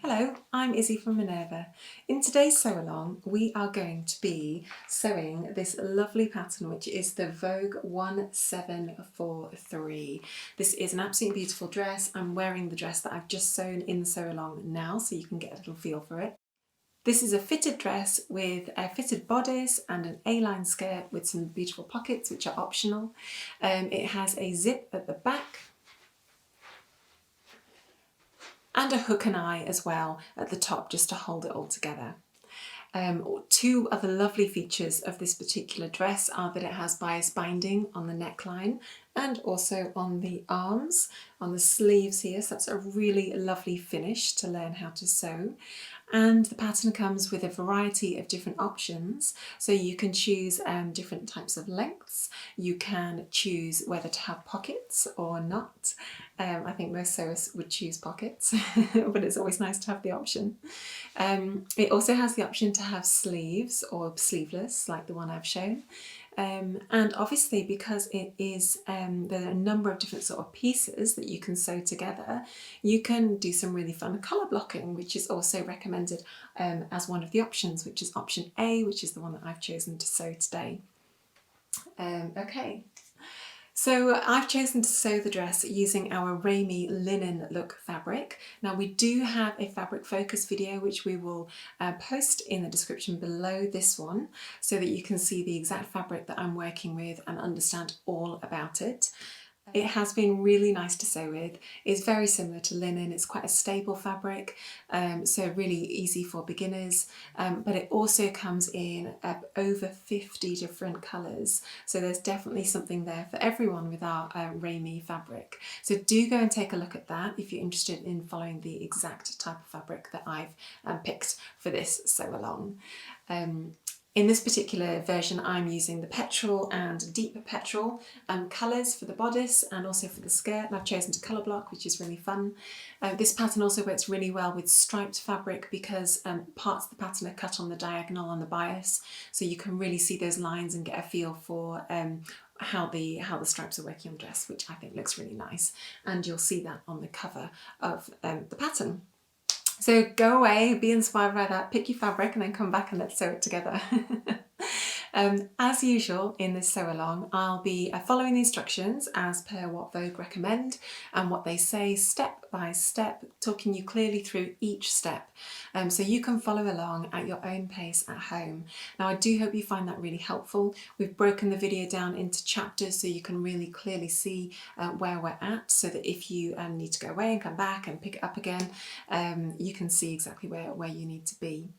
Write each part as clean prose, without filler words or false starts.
Hello, I'm Izzy from Minerva. In today's sew along, we are going to be sewing this lovely pattern, which is the Vogue 1743. This is an absolutely beautiful dress. I'm wearing the dress that I've just sewn in the sew along now, so you can get a little feel for it. This is a fitted dress with a fitted bodice and an A-line skirt with some beautiful pockets, which are optional. It has a zip at the back, and a hook and eye as well at the top just to hold it all together. Two other lovely features of this particular dress are that it has bias binding on the neckline and also on the arms, on the sleeves here, so that's a really lovely finish to learn how to sew. And the pattern comes with a variety of different options, so you can choose different types of lengths. You can choose whether to have pockets or not. I think most sewers would choose pockets, but it's always nice to have the option. It also has the option to have sleeves or sleeveless, like the one I've shown. And obviously, because it is there are a number of different sort of pieces that you can sew together, you can do some really fun colour blocking, which is also recommended as one of the options, which is option A, which is the one that I've chosen to sew today. Okay. So I've chosen to sew the dress using our Ramie linen look fabric. Now we do have a fabric focus video which we will post in the description below this one so that you can see the exact fabric that I'm working with and understand all about it. It has been really nice to sew with. It's very similar to linen. It's quite a stable fabric, so really easy for beginners. But it also comes in over 50 different colours. So there's definitely something there for everyone with our Ramie fabric. So do go and take a look at that if you're interested in following the exact type of fabric that I've picked for this sew along. In this particular version, I'm using the petrol and deep petrol colours for the bodice and also for the skirt, and I've chosen to colour block, which is really fun. This pattern also works really well with striped fabric because parts of the pattern are cut on the diagonal on the bias, so you can really see those lines and get a feel for how the stripes are working on the dress, which I think looks really nice, and you'll see that on the cover of the pattern. So go away, be inspired by that, pick your fabric and then come back and let's sew it together. As usual in this sew along, I'll be following the instructions as per what Vogue recommend and what they say step by step, talking you clearly through each step so you can follow along at your own pace at home. Now I do hope you find that really helpful. We've broken the video down into chapters so you can really clearly see where we're at, so that if you need to go away and come back and pick it up again, you can see exactly where you need to be.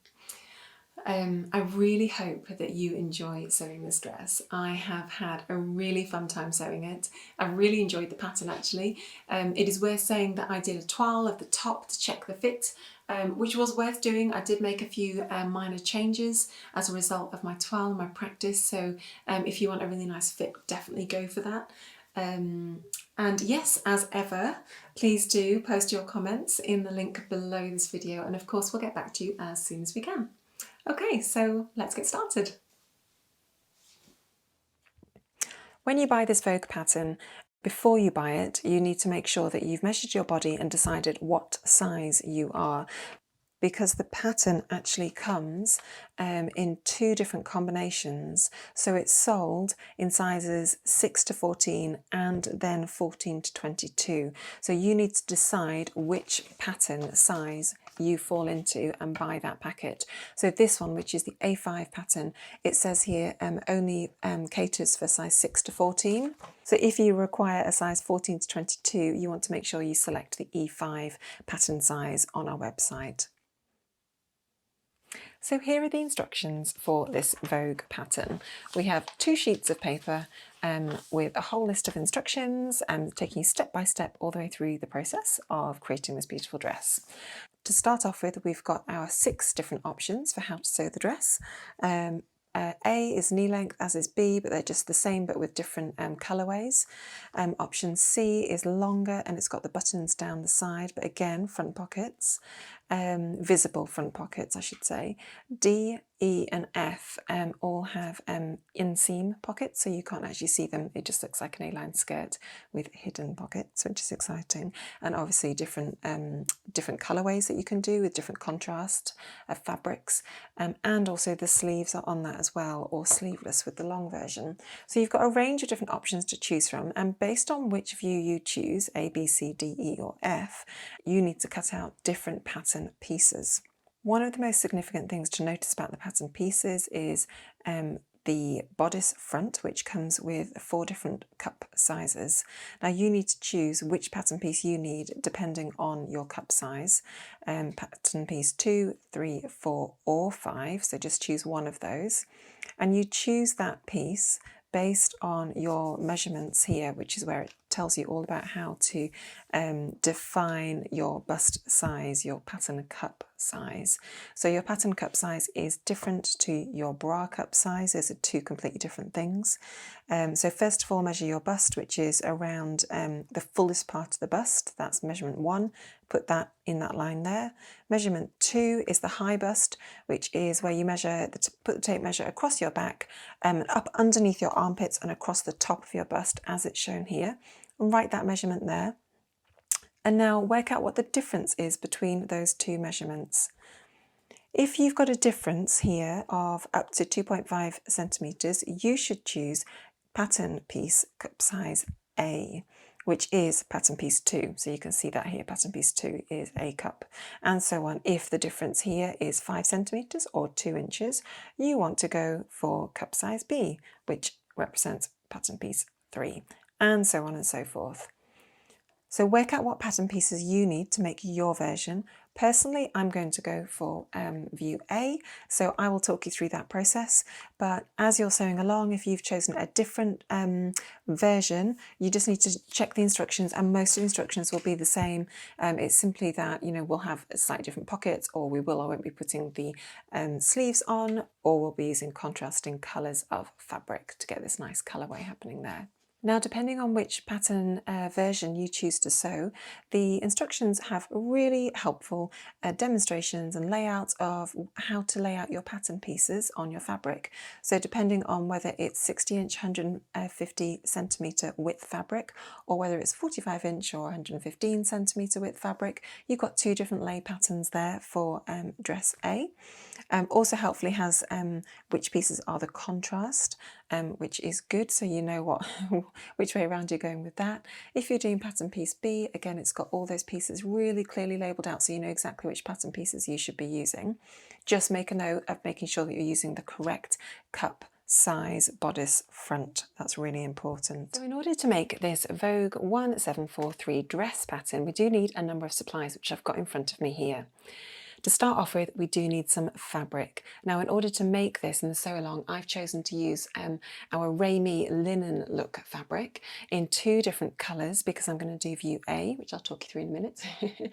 I really hope that you enjoy sewing this dress. I have had a really fun time sewing it. I really enjoyed the pattern actually. It is worth saying that I did a toile of the top to check the fit, which was worth doing. I did make a few minor changes as a result of my toile and my practice, so if you want a really nice fit, definitely go for that. And yes, as ever, please do post your comments in the link below this video, and of course we'll get back to you as soon as we can. Okay, so let's get started. When you buy this Vogue pattern, before you buy it, you need to make sure that you've measured your body and decided what size you are, because the pattern actually comes in two different combinations. So it's sold in sizes 6 to 14 and then 14 to 22. So you need to decide which pattern size you fall into and buy that packet. So this one, which is the A5 pattern, it says here only caters for size 6 to 14. So if you require a size 14 to 22, you want to make sure you select the E5 pattern size on our website. So here are the instructions for this Vogue pattern. We have 2 sheets of paper with a whole list of instructions taking you step by step all the way through the process of creating this beautiful dress. To start off with, we've got our 6 different options for how to sew the dress. A is knee length, as is B, but they're just the same but with different colourways. Option C is longer and it's got the buttons down the side, but again front pockets. visible front pockets, I should say. D, E and F all have inseam pockets, so you can't actually see them. It just looks like an A-line skirt with hidden pockets, which is exciting. And obviously different colourways that you can do with different contrast of fabrics. And also the sleeves are on that as well, or sleeveless with the long version. So you've got a range of different options to choose from, and based on which view you choose, A, B, C, D, E or F, you need to cut out different pattern pieces. One of the most significant things to notice about the pattern pieces is the bodice front, which comes with 4 different cup sizes. Now you need to choose which pattern piece you need depending on your cup size. Pattern piece 2, 3, 4 or 5, so just choose one of those. And you choose that piece based on your measurements here, which is where it tells you all about how to define your bust size, your pattern cup size. So your pattern cup size is different to your bra cup size. Those are 2 completely different things. So first of all, measure your bust, which is around the fullest part of the bust. That's measurement 1. Put that in that line there. Measurement 2 is the high bust, which is where you measure, put the tape measure across your back, up underneath your armpits and across the top of your bust as it's shown here. And write that measurement there. And now work out what the difference is between those 2 measurements. If you've got a difference here of up to 2.5 centimetres, you should choose pattern piece cup size A, which is pattern piece 2. So you can see that here, pattern piece 2 is A cup, and so on. If the difference here is 5 centimetres or 2 inches, you want to go for cup size B, which represents pattern piece 3, and so on and so forth. So work out what pattern pieces you need to make your version. Personally, I'm going to go for view A, so I will talk you through that process. But as you're sewing along, if you've chosen a different version, you just need to check the instructions, and most of the instructions will be the same. It's simply that, you know, we'll have slightly different pockets, or we will or won't be putting the sleeves on, or we'll be using contrasting colours of fabric to get this nice colourway happening there. Now, depending on which pattern version you choose to sew, the instructions have really helpful demonstrations and layouts of how to lay out your pattern pieces on your fabric. So depending on whether it's 60-inch 150 centimetre width fabric, or whether it's 45-inch or 115 centimetre width fabric, you've got 2 different lay patterns there for dress A. Also helpfully has which pieces are the contrast, which is good, so you know what which way around you're going with that. If you're doing pattern piece B, again, it's got all those pieces really clearly labelled out, so you know exactly which pattern pieces you should be using. Just make a note of making sure that you're using the correct cup size bodice front. That's really important. So in order to make this Vogue 1743 dress pattern, we do need a number of supplies, which I've got in front of me here. To start off with, we do need some fabric. Now, in order to make this in the sew along, I've chosen to use our Ramie linen look fabric in 2 different colours, because I'm going to do view A, which I'll talk you through in a minute.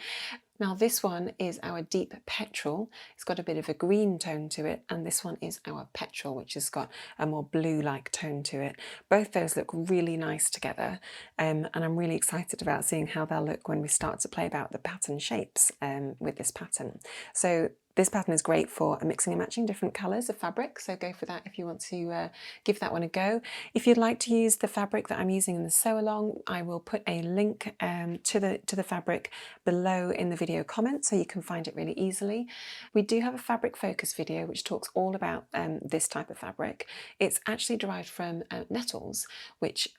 Now this one is our deep petrol. It's got a bit of a green tone to it, and this one is our petrol, which has got a more blue-like tone to it. Both those look really nice together, and I'm really excited about seeing how they'll look when we start to play about the pattern shapes with this pattern. So this pattern is great for mixing and matching different colours of fabric, so go for that if you want to give that one a go. If you'd like to use the fabric that I'm using in the sew along, I will put a link to the fabric below in the video comments, so you can find it really easily. We do have a fabric focus video which talks all about this type of fabric. It's actually derived from nettles, which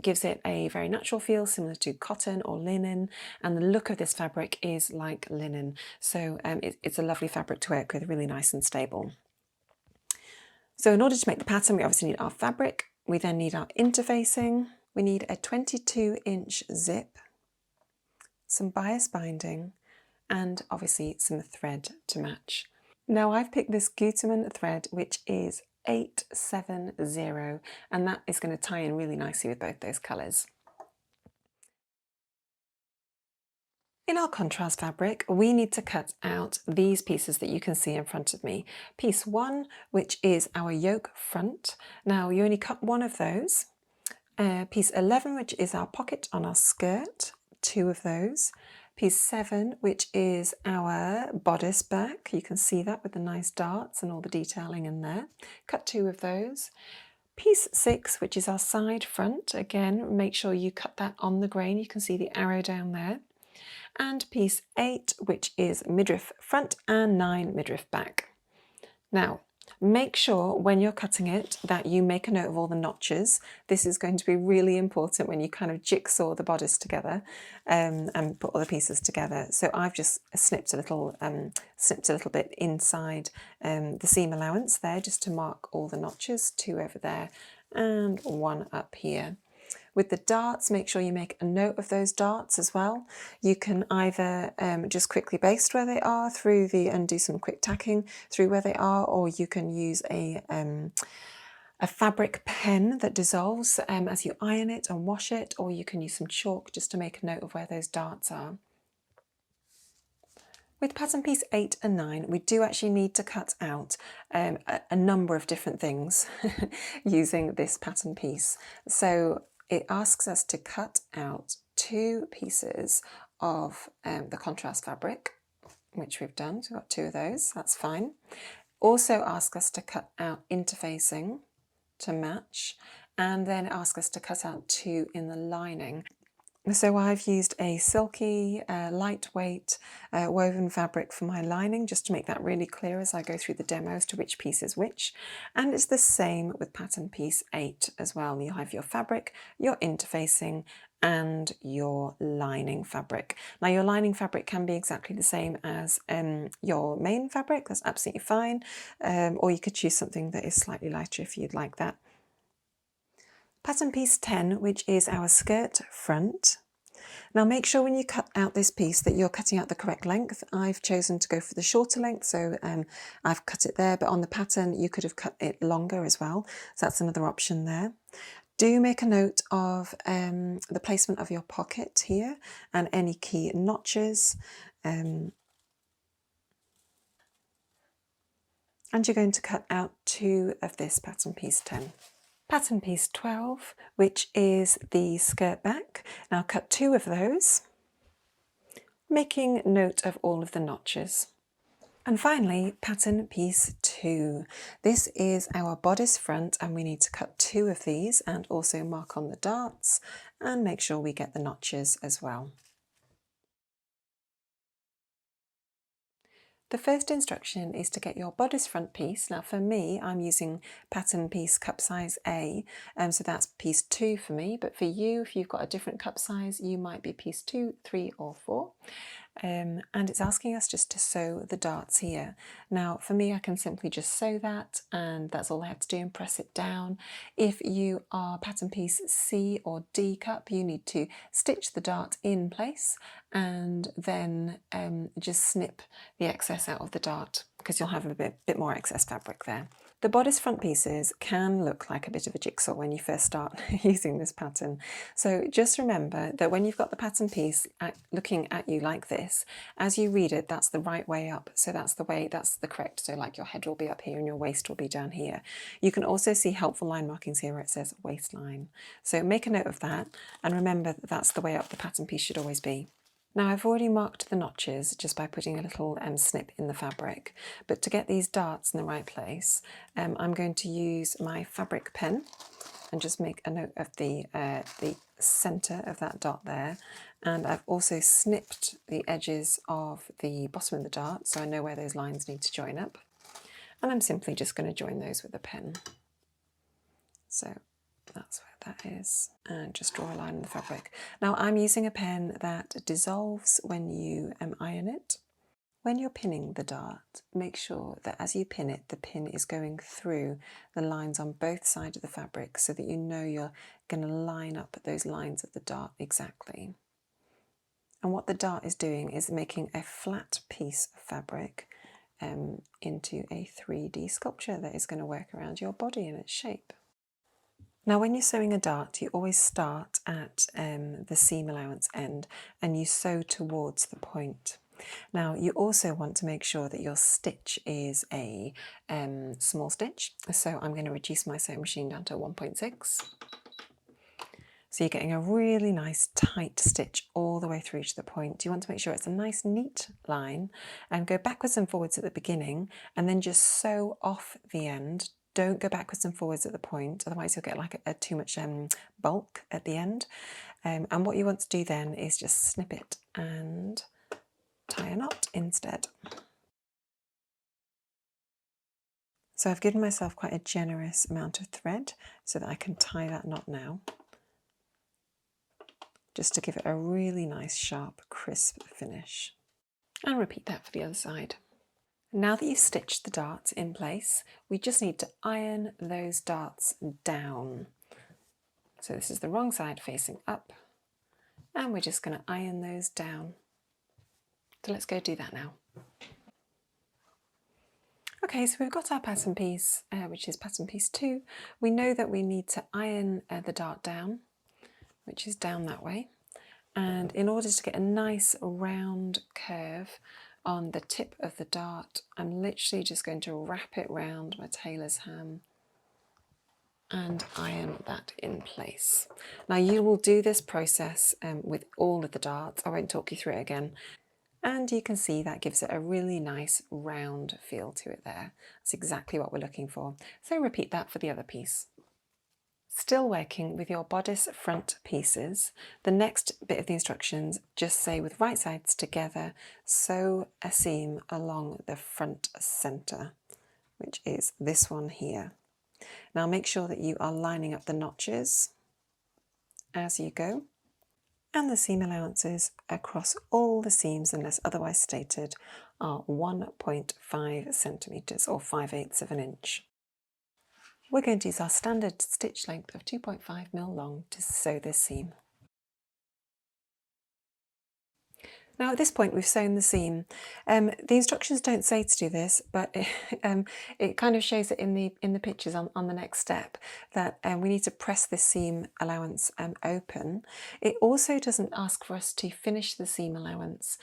gives it a very natural feel, similar to cotton or linen, and the look of this fabric is like linen, so it's a lovely fabric to work with, really nice and stable. So in order to make the pattern, we obviously need our fabric. We then need our interfacing. We need a 22-inch zip, some bias binding, and obviously some thread to match. Now I've picked this Gutermann thread, which is 870, and that is going to tie in really nicely with both those colours. In our contrast fabric, we need to cut out these pieces that you can see in front of me. Piece 1, which is our yoke front. Now you only cut one of those. Piece 11, which is our pocket on our skirt, 2 of those. Piece 7, which is our bodice back. You can see that with the nice darts and all the detailing in there. Cut 2 of those. Piece 6, which is our side front. Again, make sure you cut that on the grain. You can see the arrow down there. And piece 8, which is midriff front, and 9 midriff back. Now, make sure when you're cutting it that you make a note of all the notches. This is going to be really important when you kind of jigsaw the bodice together and put all the pieces together. So I've just snipped a little bit inside the seam allowance there, just to mark all the notches, 2 over there and 1 up here. With the darts, make sure you make a note of those darts as well. You can either just quickly baste where they are and do some quick tacking through where they are, or you can use a fabric pen that dissolves as you iron it and wash it, or you can use some chalk just to make a note of where those darts are. With pattern piece 8 and 9, we do actually need to cut out a number of different things using this pattern piece. So it asks us to cut out 2 pieces of the contrast fabric, which we've done. So we've got 2 of those, that's fine. Also asks us to cut out interfacing to match, and then ask us to cut out 2 in the lining. So I've used a silky, lightweight woven fabric for my lining, just to make that really clear as I go through the demo as to which piece is which. And it's the same with pattern piece 8 as well. You have your fabric, your interfacing, and your lining fabric. Now your lining fabric can be exactly the same as your main fabric, that's absolutely fine. Or you could choose something that is slightly lighter if you'd like that. Pattern piece 10, which is our skirt front. Now make sure when you cut out this piece that you're cutting out the correct length. I've chosen to go for the shorter length, so I've cut it there, but on the pattern you could have cut it longer as well, so that's another option there. Do make a note of the placement of your pocket here and any key notches. And you're going to cut out 2 of this pattern piece 10. Pattern piece 12, which is the skirt back. Now cut 2 of those, making note of all of the notches. And finally, pattern piece 2. This is our bodice front, and we need to cut 2 of these and also mark on the darts and make sure we get the notches as well. The first instruction is to get your bodice front piece. Now for me, I'm using pattern piece cup size A, so that's piece 2 for me, but for you, if you've got a different cup size, you might be piece 2, 3 or 4. And it's asking us just to sew the darts here. Now for me, I can simply just sew that, and that's all I have to do, and press it down. If you are pattern piece C or D cup, you need to stitch the dart in place and then just snip the excess out of the dart, because you'll have a bit more excess fabric there. The bodice front pieces can look like a bit of a jigsaw when you first start using this pattern. So just remember that when you've got the pattern piece looking at you like this, as you read it, that's the right way up. So that's the correct. So like your head will be up here and your waist will be down here. You can also see helpful line markings here where it says waistline. So make a note of that and remember that that's the way up the pattern piece should always be. Now I've already marked the notches just by putting a little snip in the fabric, but to get these darts in the right place, I'm going to use my fabric pen and just make a note of the centre of that dot there. And I've also snipped the edges of the bottom of the dart, so I know where those lines need to join up. And I'm simply just going to join those with a pen. So that's where that is, and just draw a line in the fabric. Now I'm using a pen that dissolves when you iron it. When you're pinning the dart, make sure that as you pin it, the pin is going through the lines on both sides of the fabric so that you know you're going to line up those lines of the dart exactly. And what the dart is doing is making a flat piece of fabric into a 3D sculpture that is going to work around your body and its shape. Now when you're sewing a dart, you always start at the seam allowance end and you sew towards the point. Now you also want to make sure that your stitch is a small stitch, so I'm going to reduce my sewing machine down to 1.6. So you're getting a really nice tight stitch all all the way through to the point. You want to make sure it's a nice neat line, and go backwards and forwards at the beginning and then just sew off the end. Don't go backwards and forwards at the point, otherwise you'll get like a too much bulk at the end. And what you want to do then is just snip it and tie a knot instead. So I've given myself quite a generous amount of thread so that I can tie that knot now, just to give it a really nice, sharp, crisp finish. And repeat that for the other side. Now that you've stitched the darts in place, we just need to iron those darts down. So this is the wrong side facing up, and we're just going to iron those down. So let's go do that now. Okay, so we've got our pattern piece, which is pattern piece 2. We know that we need to iron the dart down, which is down that way. And in order to get a nice round curve on the tip of the dart, I'm literally just going to wrap it round my tailor's ham and iron that in place. Now you will do this process with all of the darts. I won't talk you through it again. And you can see that gives it a really nice round feel to it there. That's exactly what we're looking for. So repeat that for the other piece. Still working with your bodice front pieces, the next bit of the instructions just say with right sides together, sew a seam along the front centre, which is this one here. Now make sure that you are lining up the notches as you go, and the seam allowances across all the seams, unless otherwise stated, are 1.5 centimetres or 5/8 of an inch. We're going to use our standard stitch length of 2.5mm long to sew this seam. Now at this point we've sewn the seam. The instructions don't say to do this, but it kind of shows it in the pictures on the next step that we need to press this seam allowance open. It also doesn't ask for us to finish the seam allowance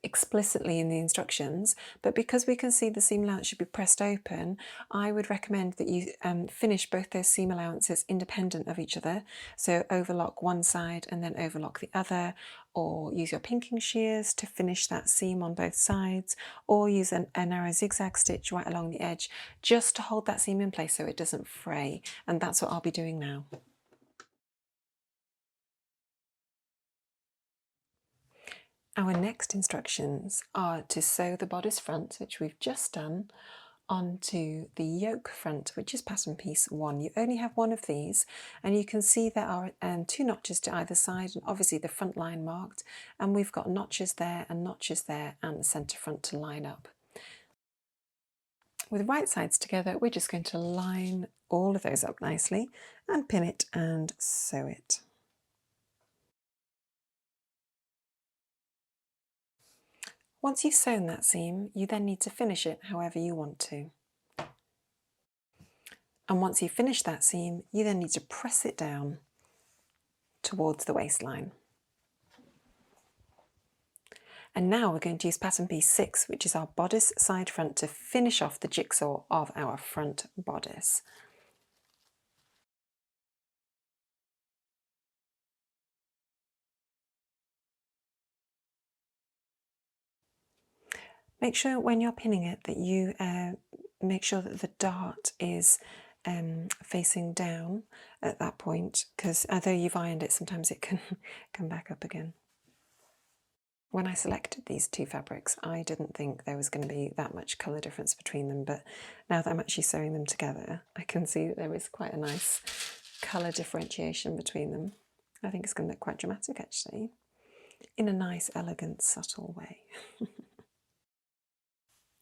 explicitly in the instructions, but because we can see the seam allowance should be pressed open, I would recommend that you finish both those seam allowances independent of each other. So overlock one side and then overlock the other, or use your pinking shears to finish that seam on both sides, or use a narrow zigzag stitch right along the edge just to hold that seam in place so it doesn't fray, and that's what I'll be doing now. Our next instructions are to sew the bodice front, which we've just done, onto the yoke front, which is pattern piece 1. You only have one of these, and you can see there are 2 notches to either side, and obviously the front line marked, and we've got notches there and the centre front to line up. With right sides together, we're just going to line all of those up nicely and pin it and sew it. Once you've sewn that seam, you then need to finish it however you want to. And once you've finished that seam, you then need to press it down towards the waistline. And now we're going to use pattern piece 6, which is our bodice side front, to finish off the jigsaw of our front bodice. Make sure when you're pinning it that you make sure that the dart is facing down at that point, because although you've ironed it, sometimes it can come back up again. When I selected these 2 fabrics, I didn't think there was going to be that much colour difference between them, but now that I'm actually sewing them together, I can see that there is quite a nice colour differentiation between them. I think it's going to look quite dramatic actually, in a nice, elegant, subtle way.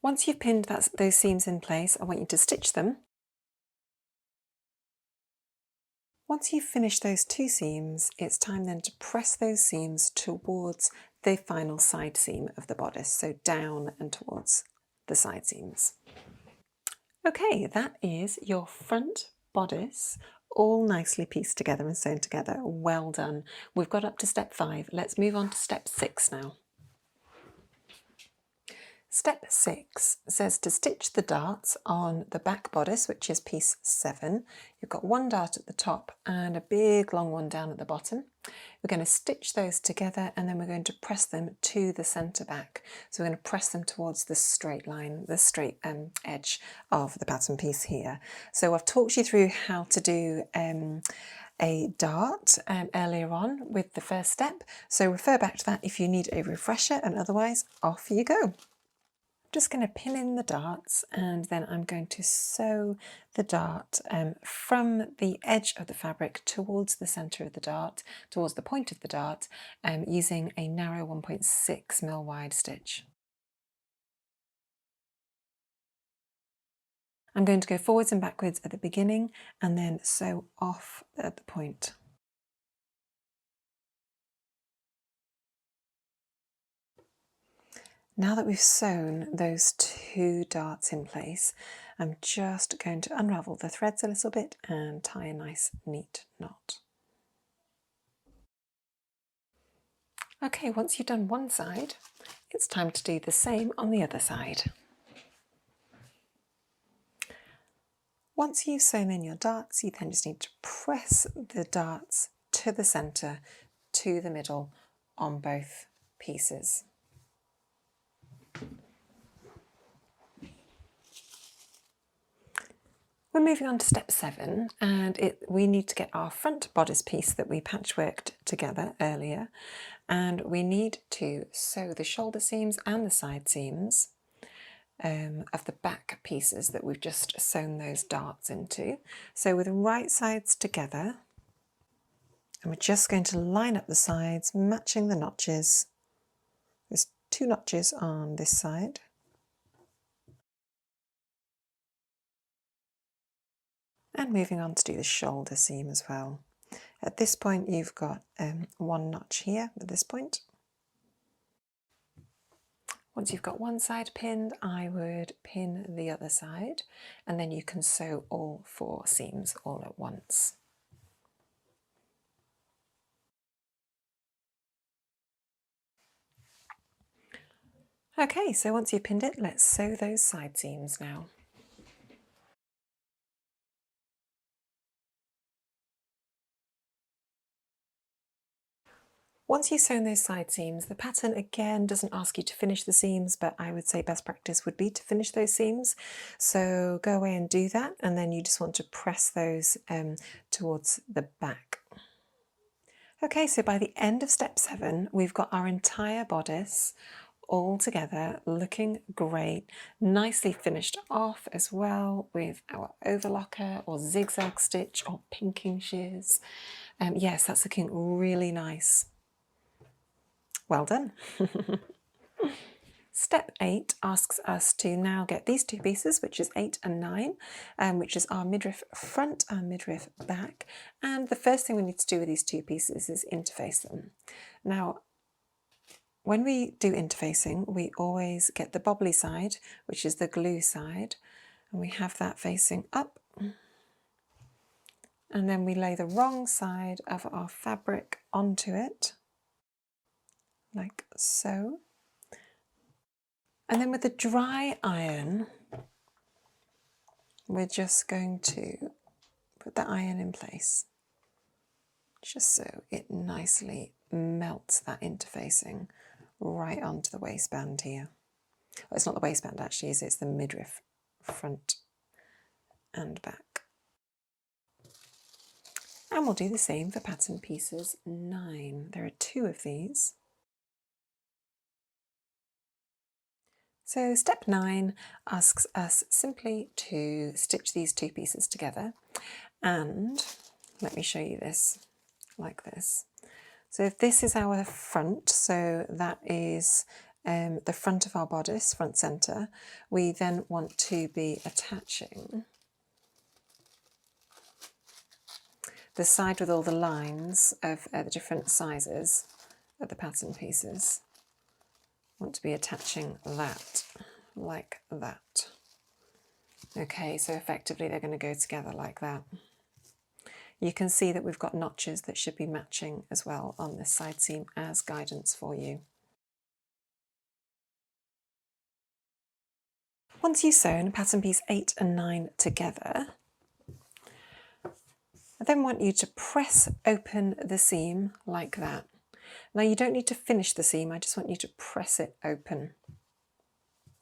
Once you've pinned those seams in place, I want you to stitch them. Once you've finished those 2 seams, it's time then to press those seams towards the final side seam of the bodice, so down and towards the side seams. Okay, that is your front bodice all nicely pieced together and sewn together. Well done. We've got up to step 5. Let's move on to step 6 now. Step 6 says to stitch the darts on the back bodice, which is piece 7. You've got one dart at the top and a big long one down at the bottom. We're going to stitch those together and then we're going to press them to the centre back. So we're going to press them towards the straight line, the straight edge of the pattern piece here. So I've talked you through how to do a dart earlier on with the first step. So refer back to that if you need a refresher, and otherwise off you go. Just going to pin in the darts and then I'm going to sew the dart from the edge of the fabric towards the centre of the dart, towards the point of the dart, using a narrow 1.6mm wide stitch. I'm going to go forwards and backwards at the beginning and then sew off at the point. Now that we've sewn those two darts in place, I'm just going to unravel the threads a little bit and tie a nice neat knot. Okay, once you've done one side, it's time to do the same on the other side. Once you've sewn in your darts, you then just need to press the darts to the centre, to the middle on both pieces. We're moving on to step 7, and we need to get our front bodice piece that we patchworked together earlier, and we need to sew the shoulder seams and the side seams of the back pieces that we've just sewn those darts into. So with the right sides together, and we're just going to line up the sides, matching the notches. There's 2 notches on this side. And moving on to do the shoulder seam as well. At this point you've got 1 notch here at this point. Once you've got one side pinned, I would pin the other side, and then you can sew all 4 seams all at once. Okay, so once you've pinned it, let's sew those side seams now. Once you've sewn those side seams, the pattern again doesn't ask you to finish the seams, but I would say best practice would be to finish those seams. So go away and do that, and then you just want to press those towards the back. Okay, so by the end of step 7, we've got our entire bodice all together, looking great, nicely finished off as well with our overlocker or zigzag stitch or pinking shears. Yes, that's looking really nice. Well done. Step 8 asks us to now get these 2 pieces, which is 8 and 9, which is our midriff front and midriff back. And the first thing we need to do with these 2 pieces is interface them. Now, when we do interfacing, we always get the bobbly side, which is the glue side, and we have that facing up. And then we lay the wrong side of our fabric onto it, like so. And then with the dry iron, we're just going to put the iron in place, just so it nicely melts that interfacing right onto the waistband here. Well, it's not the waistband actually, it's the midriff front and back. And we'll do the same for pattern pieces 9. There are 2 of these. So step 9 asks us simply to stitch these 2 pieces together, and let me show you this like this. So if this is our front, so that is the front of our bodice, front centre, we then want to be attaching the side with all the lines of the different sizes of the pattern pieces. Want to be attaching that like that. Okay, so effectively they're going to go together like that. You can see that we've got notches that should be matching as well on this side seam as guidance for you. Once you've sewn pattern piece 8 and 9 together, I then want you to press open the seam like that. Now you don't need to finish the seam, I just want you to press it open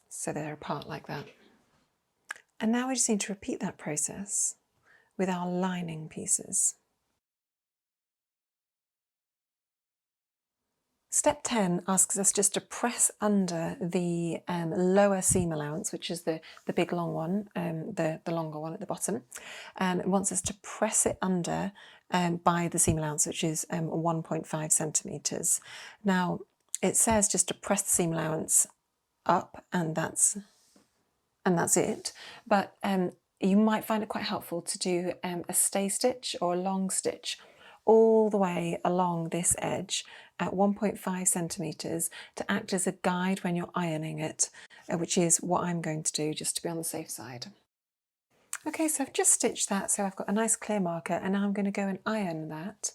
so they're apart like that. And now we just need to repeat that process with our lining pieces. Step 10 asks us just to press under the lower seam allowance, which is the big long one, the longer one at the bottom, and it wants us to press it under by the seam allowance, which is 1.5 centimetres. Now it says just to press the seam allowance up, and that's it, but you might find it quite helpful to do a stay stitch or a long stitch all the way along this edge at 1.5 centimetres to act as a guide when you're ironing it, which is what I'm going to do just to be on the safe side. Okay, so I've just stitched that, so I've got a nice clear marker, and now I'm going to go and iron that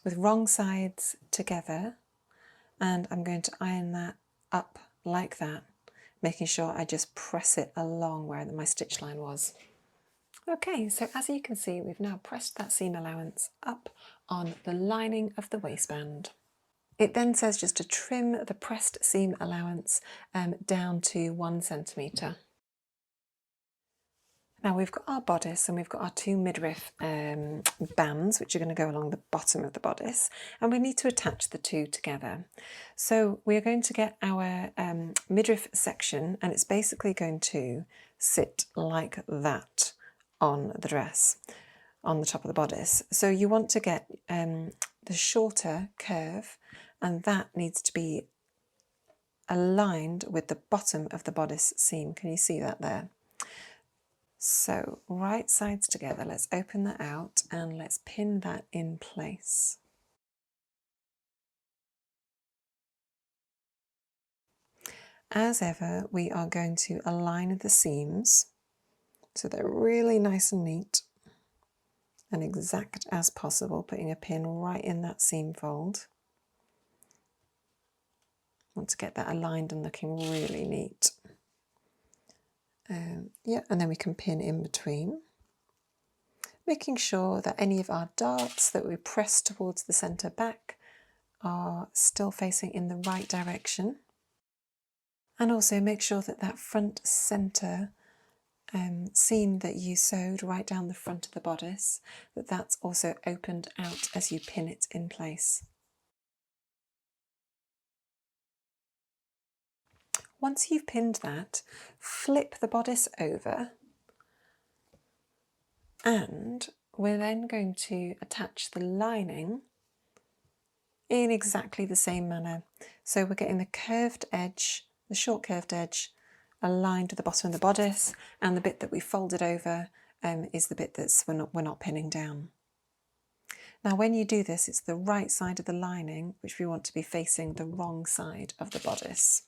with wrong sides together, and I'm going to iron that up like that, making sure I just press it along where my stitch line was. Okay, so as you can see, we've now pressed that seam allowance up on the lining of the waistband. It then says just to trim the pressed seam allowance down to 1 centimetre. Now we've got our bodice and we've got our 2 midriff bands which are going to go along the bottom of the bodice, and we need to attach the two together. So we are going to get our midriff section, and it's basically going to sit like that on the dress, on the top of the bodice. So you want to get the shorter curve, and that needs to be aligned with the bottom of the bodice seam. Can you see that there? So right sides together, let's open that out and let's pin that in place. As ever, we are going to align the seams so they're really nice and neat and exact as possible, putting a pin right in that seam fold. Want to get that aligned and looking really neat. Yeah, and then we can pin in between, making sure that any of our darts that we press towards the centre back are still facing in the right direction. And also make sure that that front centre seam that you sewed right down the front of the bodice, that's also opened out as you pin it in place. Once you've pinned that, flip the bodice over, and we're then going to attach the lining in exactly the same manner. So we're getting the curved edge, the short curved edge, aligned to the bottom of the bodice, and the bit that we folded over is the bit that's we're not pinning down. Now when you do this, it's the right side of the lining which we want to be facing the wrong side of the bodice.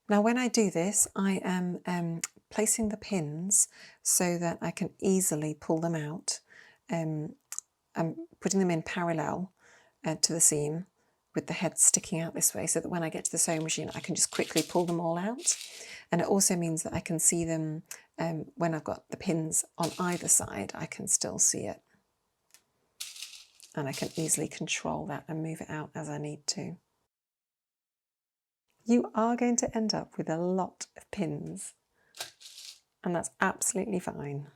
Now when I do this, I am placing the pins so that I can easily pull them out. I'm putting them in parallel to the seam with the head sticking out this way, so that when I get to the sewing machine I can just quickly pull them all out. And it also means that I can see them when I've got the pins on either side, I can still see it. And I can easily control that and move it out as I need to. You are going to end up with a lot of pins, and that's absolutely fine.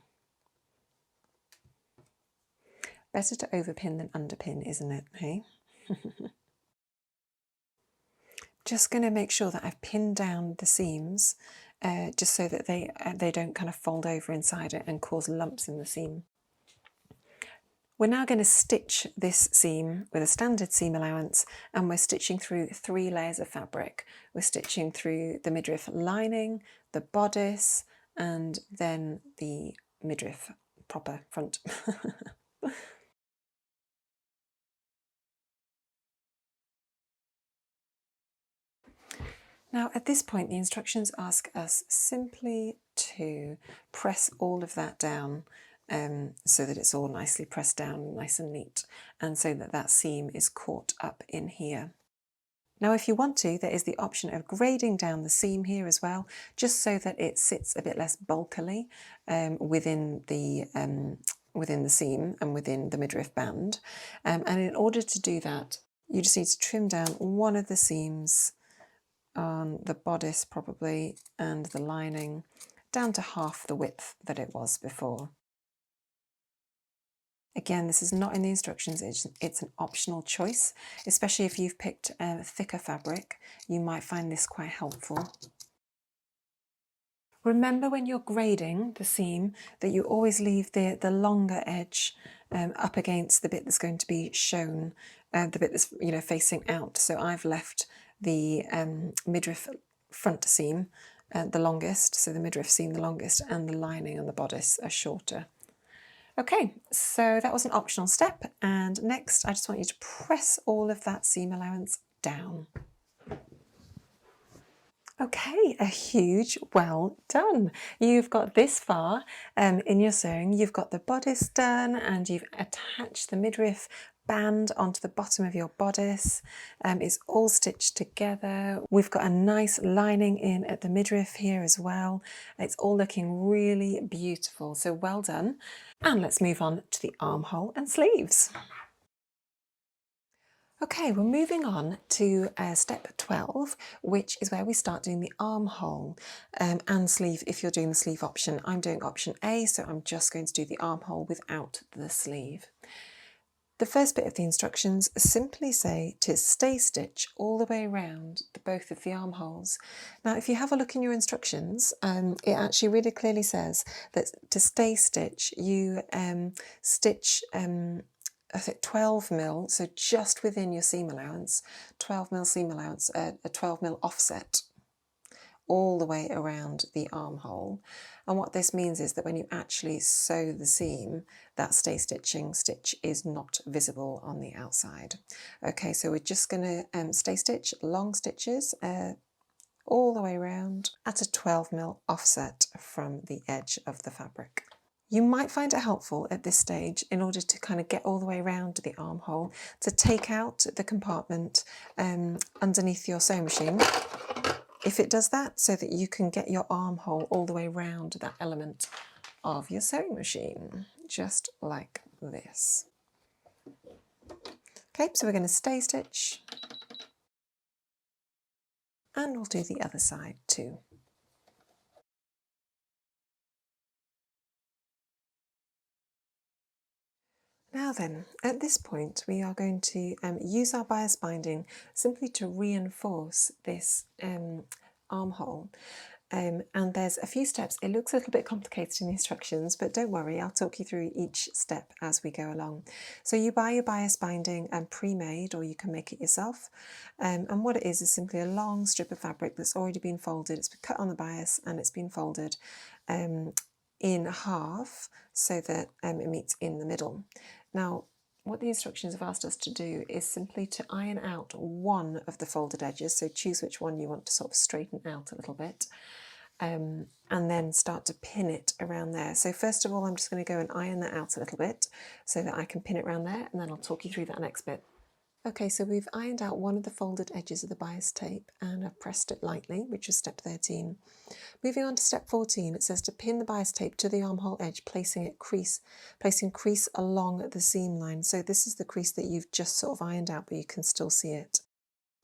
Better to overpin than underpin, isn't it, hey? Just going to make sure that I've pinned down the seams just so that they don't kind of fold over inside it and cause lumps in the seam. We're now going to stitch this seam with a standard seam allowance, and we're stitching through 3 layers of fabric. We're stitching through the midriff lining, the bodice, and then the midriff proper front. Now at this point the instructions ask us simply to press all of that down so that it's all nicely pressed down, nice and neat, and so that that seam is caught up in here. Now if you want to, there is the option of grading down the seam here as well, just so that it sits a bit less bulkily within the within the seam and within the midriff band. And in order to do that, you just need to trim down one of the seams on the bodice probably and the lining down to half the width that it was before. Again, this is not in the instructions, it's an optional choice, especially if you've picked a thicker fabric. You might find this quite helpful. Remember when you're grading the seam that you always leave the longer edge up against the bit that's going to be shown, the bit that's facing out. So I've left the midriff front seam the longest, so the midriff seam the longest, and the lining and the bodice are shorter. Okay, so that was an optional step, and next I just want you to press all of that seam allowance down. Okay, a huge well done. You've got this far in your sewing. You've got the bodice done and you've attached the midriff band onto the bottom of your bodice. It's all stitched together. We've got a nice lining in at the midriff here as well. It's all looking really beautiful, so well done. And let's move on to the armhole and sleeves. Okay, we're moving on to step 12, which is where we start doing the armhole and sleeve if you're doing the sleeve option. I'm doing option A, so I'm just going to do the armhole without the sleeve. The first bit of the instructions simply say to stay stitch all the way around both of the armholes. Now, if you have a look in your instructions, it actually really clearly says that to stay stitch, you stitch I think 12 mil, so just within your seam allowance, 12 mil seam allowance, a 12 mil offset all the way around the armhole. And what this means is that when you actually sew the seam, that stay stitching stitch is not visible on the outside. Okay, so we're just going to stay stitch long stitches all the way around at a 12 mil offset from the edge of the fabric. You might find it helpful at this stage, in order to kind of get all the way around the armhole, to take out the compartment underneath your sewing machine, if it does that, so that you can get your armhole all the way around that element of your sewing machine, just like this. Okay, so we're going to stay stitch, and we'll do the other side too. Now then, at this point we are going to use our bias binding simply to reinforce this armhole. And there's a few steps. It looks a little bit complicated in the instructions, but don't worry, I'll talk you through each step as we go along. So you buy your bias binding pre-made, or you can make it yourself. And what it is simply a long strip of fabric that's already been folded. It's been cut on the bias and it's been folded in half so that it meets in the middle. Now, what the instructions have asked us to do is simply to iron out one of the folded edges, so choose which one you want to sort of straighten out a little bit, and then start to pin it around there. So first of all, I'm just going to go and iron that out a little bit so that I can pin it around there, and then I'll talk you through that next bit. Okay, so we've ironed out one of the folded edges of the bias tape and I've pressed it lightly, which is step 13. Moving on to step 14, it says to pin the bias tape to the armhole edge, placing crease along the seam line. So this is the crease that you've just sort of ironed out, but you can still see it.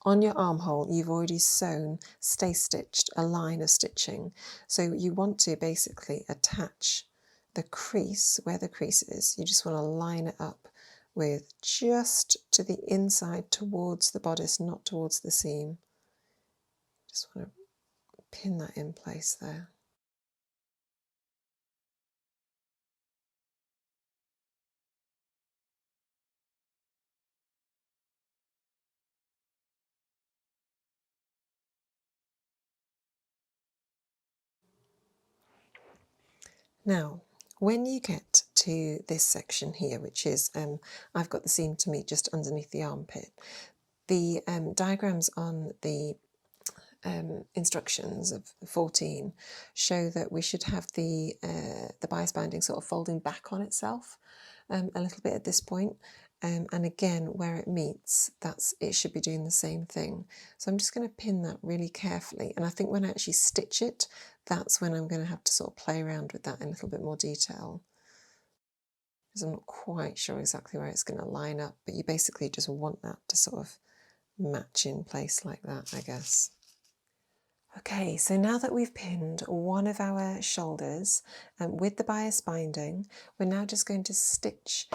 On your armhole, you've already sewn, stay stitched, a line of stitching. So you want to basically attach the crease, where the crease is, you just want to line it up with just to the inside towards the bodice, not towards the seam. Just want to pin that in place there. Now, when you get to this section here, which is, I've got the seam to meet just underneath the armpit, the diagrams on the instructions of 14 show that we should have the bias binding sort of folding back on itself a little bit at this point. And again, where it meets, it should be doing the same thing. So I'm just going to pin that really carefully. And I think when I actually stitch it, that's when I'm going to have to sort of play around with that in a little bit more detail. because I'm not quite sure exactly where it's going to line up, but you basically just want that to sort of match in place like that, I guess. Okay, so now that we've pinned one of our shoulders with the bias binding, we're now just going to stitch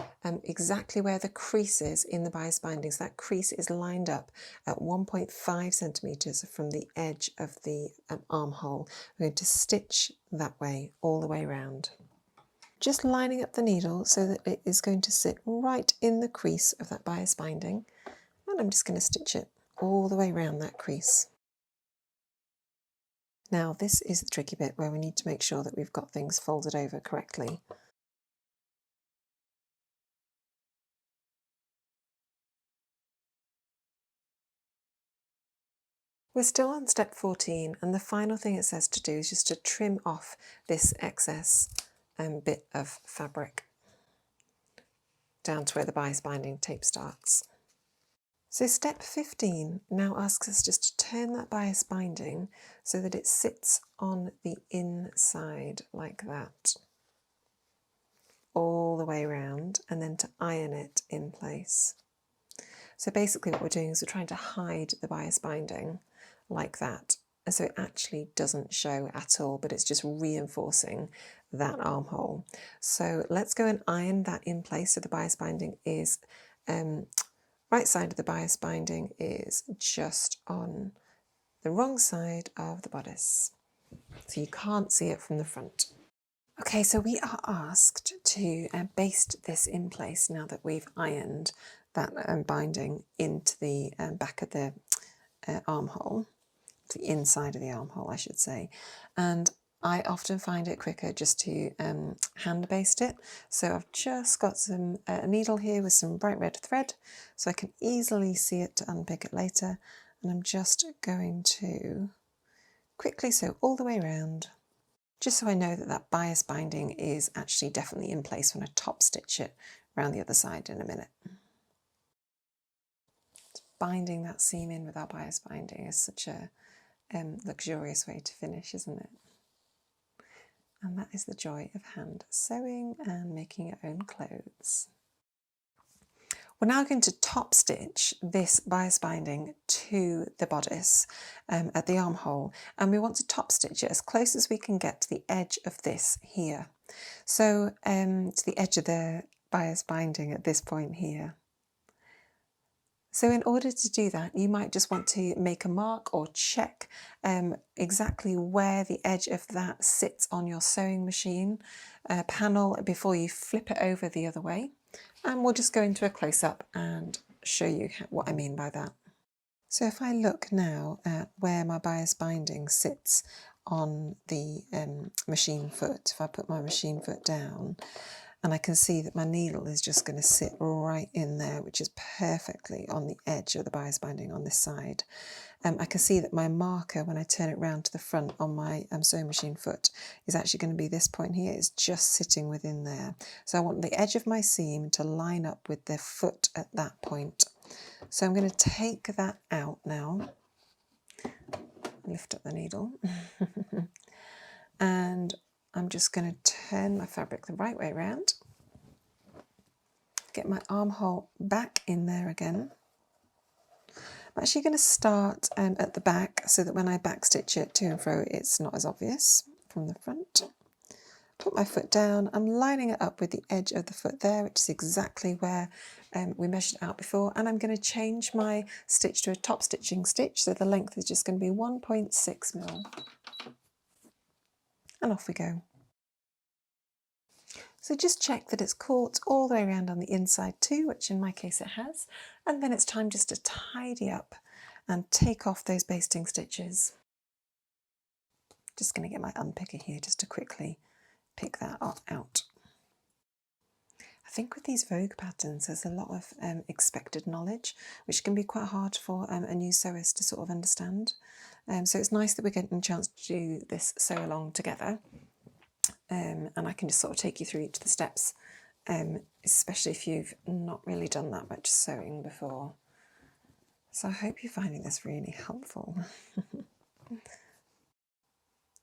exactly where the crease is in the bias binding. So that crease is lined up at 1.5 centimetres from the edge of the armhole. We're going to stitch that way all the way around. Just lining up the needle so that it is going to sit right in the crease of that bias binding. And I'm just going to stitch it all the way around that crease. Now this is the tricky bit where we need to make sure that we've got things folded over correctly. We're still on step 14, and the final thing it says to do is just to trim off this excess bit of fabric down to where the bias binding tape starts. So step 15 now asks us just to turn that bias binding so that it sits on the inside like that, all the way around, and then to iron it in place. So basically what we're doing is we're trying to hide the bias binding like that, and so it actually doesn't show at all, but it's just reinforcing that armhole. So let's go and iron that in place. So the bias binding is right side of the bias binding is just on the wrong side of the bodice, so you can't see it from the front. Okay, so we are asked to baste this in place now that we've ironed that binding into the back of the armhole, the inside of the armhole I should say, and I often find it quicker just to hand baste it. So I've just got some a needle here with some bright red thread so I can easily see it to unpick it later, and I'm just going to quickly sew all the way around, just so I know that that bias binding is actually definitely in place when I top stitch it around the other side in a minute. Binding that seam in with our bias binding is such a luxurious way to finish, isn't it? And that is the joy of hand sewing and making your own clothes. We're now going to top stitch this bias binding to the bodice at the armhole, and we want to top stitch it as close as we can get to the edge of this here. So to the edge of the bias binding at this point here. So in order to do that, you might just want to make a mark or check exactly where the edge of that sits on your sewing machine panel before you flip it over the other way. And we'll just go into a close-up and show you what I mean by that. So if I look now at where my bias binding sits on the machine foot, if I put my machine foot down, and I can see that my needle is just going to sit right in there, which is perfectly on the edge of the bias binding on this side. I can see that my marker, when I turn it round to the front on my sewing machine foot, is actually going to be this point here. It's just sitting within there. So I want the edge of my seam to line up with the foot at that point. So I'm going to take that out now. Lift up the needle. And I'm just going to turn my fabric the right way around. Get my armhole back in there again. I'm actually going to start at the back so that when I back stitch it to and fro it's not as obvious from the front. Put my foot down, I'm lining it up with the edge of the foot there, which is exactly where we measured out before, and I'm going to change my stitch to a top stitching stitch, so the length is just going to be 1.6 mil. And off we go. So just check that it's caught all the way around on the inside too, which in my case it has, and then it's time just to tidy up and take off those basting stitches. Just going to get my unpicker here just to quickly pick that out. I think with these Vogue patterns there's a lot of expected knowledge, which can be quite hard for a new sewist to sort of understand. So it's nice that we're getting a chance to do this sew along together. And I can just sort of take you through each of the steps, especially if you've not really done that much sewing before. So I hope you're finding this really helpful.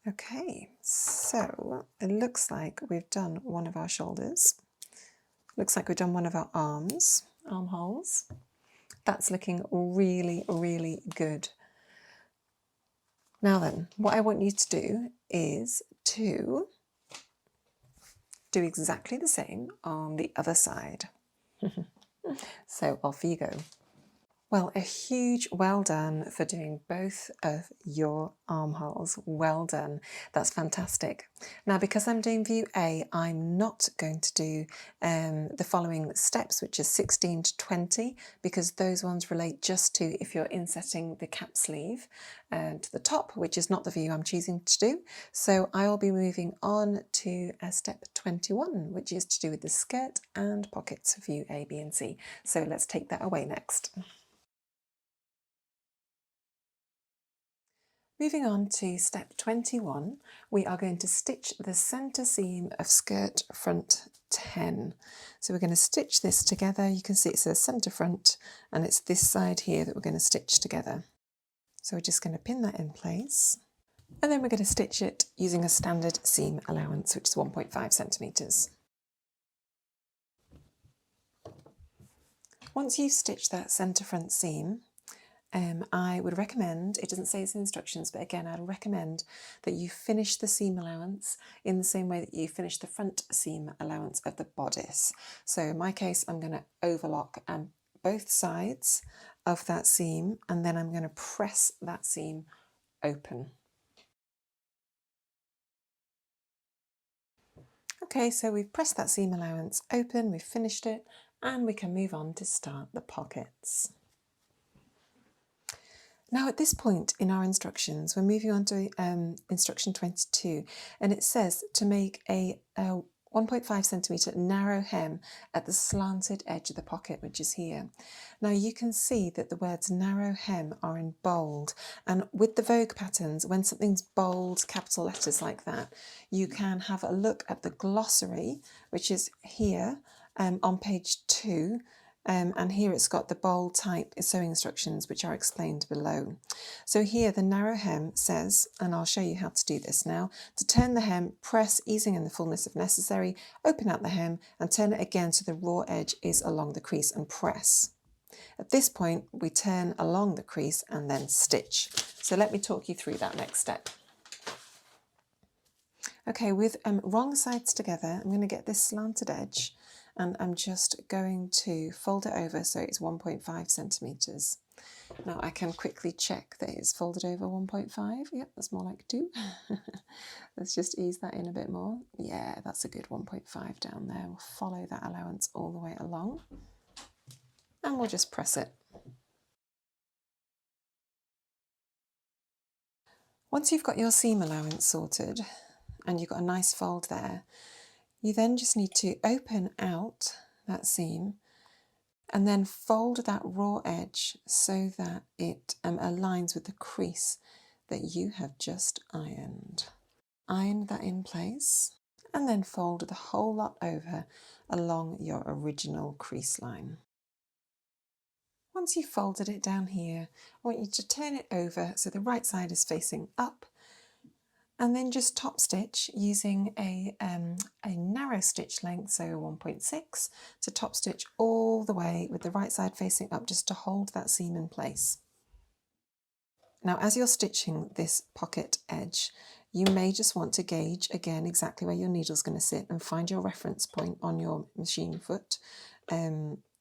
Okay, so it looks like we've done one of our shoulders. Looks like we've done one of our armholes. That's looking really, really good. Now then, what I want you to do is to do exactly the same on the other side. So off you go. Well, a huge well done for doing both of your armholes. Well done. That's fantastic. Now, because I'm doing view A, I'm not going to do the following steps, which is 16 to 20, because those ones relate just to if you're insetting the cap sleeve to the top, which is not the view I'm choosing to do. So I will be moving on to step 21, which is to do with the skirt and pockets, view A, B and C. So let's take that away next. Moving on to step 21, we are going to stitch the centre seam of skirt front 10. So we're going to stitch this together. You can see it says centre front and it's this side here that we're going to stitch together. So we're just going to pin that in place and then we're going to stitch it using a standard seam allowance, which is 1.5 centimetres. Once you've stitched that centre front seam, I would recommend, it doesn't say it's in instructions, but again, I'd recommend that you finish the seam allowance in the same way that you finish the front seam allowance of the bodice. So in my case, I'm going to overlock both sides of that seam, and then I'm going to press that seam open. Okay, so we've pressed that seam allowance open, we've finished it, and we can move on to start the pockets. Now at this point in our instructions, we're moving on to instruction 22, and it says to make a 1.5 centimetre narrow hem at the slanted edge of the pocket, which is here. Now you can see that the words narrow hem are in bold, and with the Vogue patterns, when something's bold, capital letters like that, you can have a look at the glossary, which is here on page 2. And here it's got the bold type sewing instructions, which are explained below. So here the narrow hem says, and I'll show you how to do this now, to turn the hem, press, easing in the fullness if necessary, open out the hem and turn it again so the raw edge is along the crease and press. At this point, we turn along the crease and then stitch. So let me talk you through that next step. Okay, with wrong sides together, I'm going to get this slanted edge and I'm just going to fold it over so it's 1.5 centimetres. Now I can quickly check that it's folded over 1.5. Yep, that's more like 2. Let's just ease that in a bit more. Yeah, that's a good 1.5 down there. We'll follow that allowance all the way along and we'll just press it. Once you've got your seam allowance sorted and you've got a nice fold there, you then just need to open out that seam and then fold that raw edge so that it aligns with the crease that you have just ironed. Iron that in place and then fold the whole lot over along your original crease line. Once you've folded it down here, I want you to turn it over so the right side is facing up, and then just top stitch using a narrow stitch length, so 1.6, to top stitch all the way with the right side facing up just to hold that seam in place. Now as you're stitching this pocket edge, you may just want to gauge again exactly where your needle's going to sit and find your reference point on your machine foot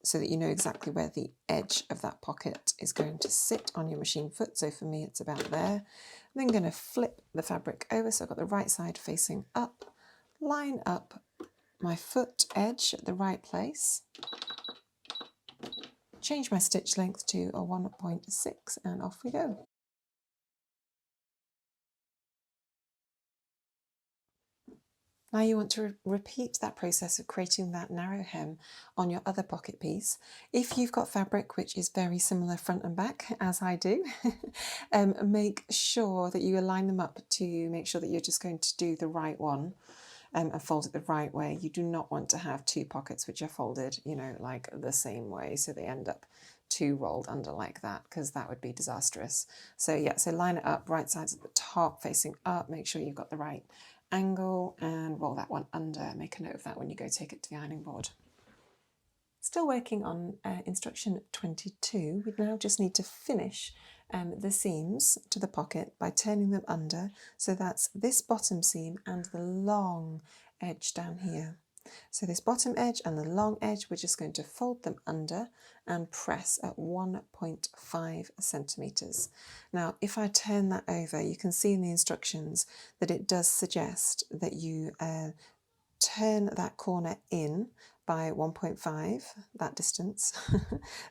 so that you know exactly where the edge of that pocket is going to sit on your machine foot. So for me it's about there. I'm then going to flip the fabric over so I've got the right side facing up, line up my foot edge at the right place, change my stitch length to a 1.6 and off we go. Now you want to repeat that process of creating that narrow hem on your other pocket piece. If you've got fabric which is very similar front and back, as I do, make sure that you align them up to make sure that you're just going to do the right one and fold it the right way. You do not want to have two pockets which are folded, you know, like the same way, so they end up two rolled under like that, because that would be disastrous. So yeah, so line it up, right sides at the top facing up, make sure you've got the right angle and roll that one under. Make a note of that when you go take it to the ironing board. Still working on instruction 22, we now just need to finish the seams to the pocket by turning them under. So that's this bottom seam and the long edge down here. So this bottom edge and the long edge, we're just going to fold them under and press at 1.5 centimetres. Now, if I turn that over, you can see in the instructions that it does suggest that you turn that corner in by 1.5, that distance,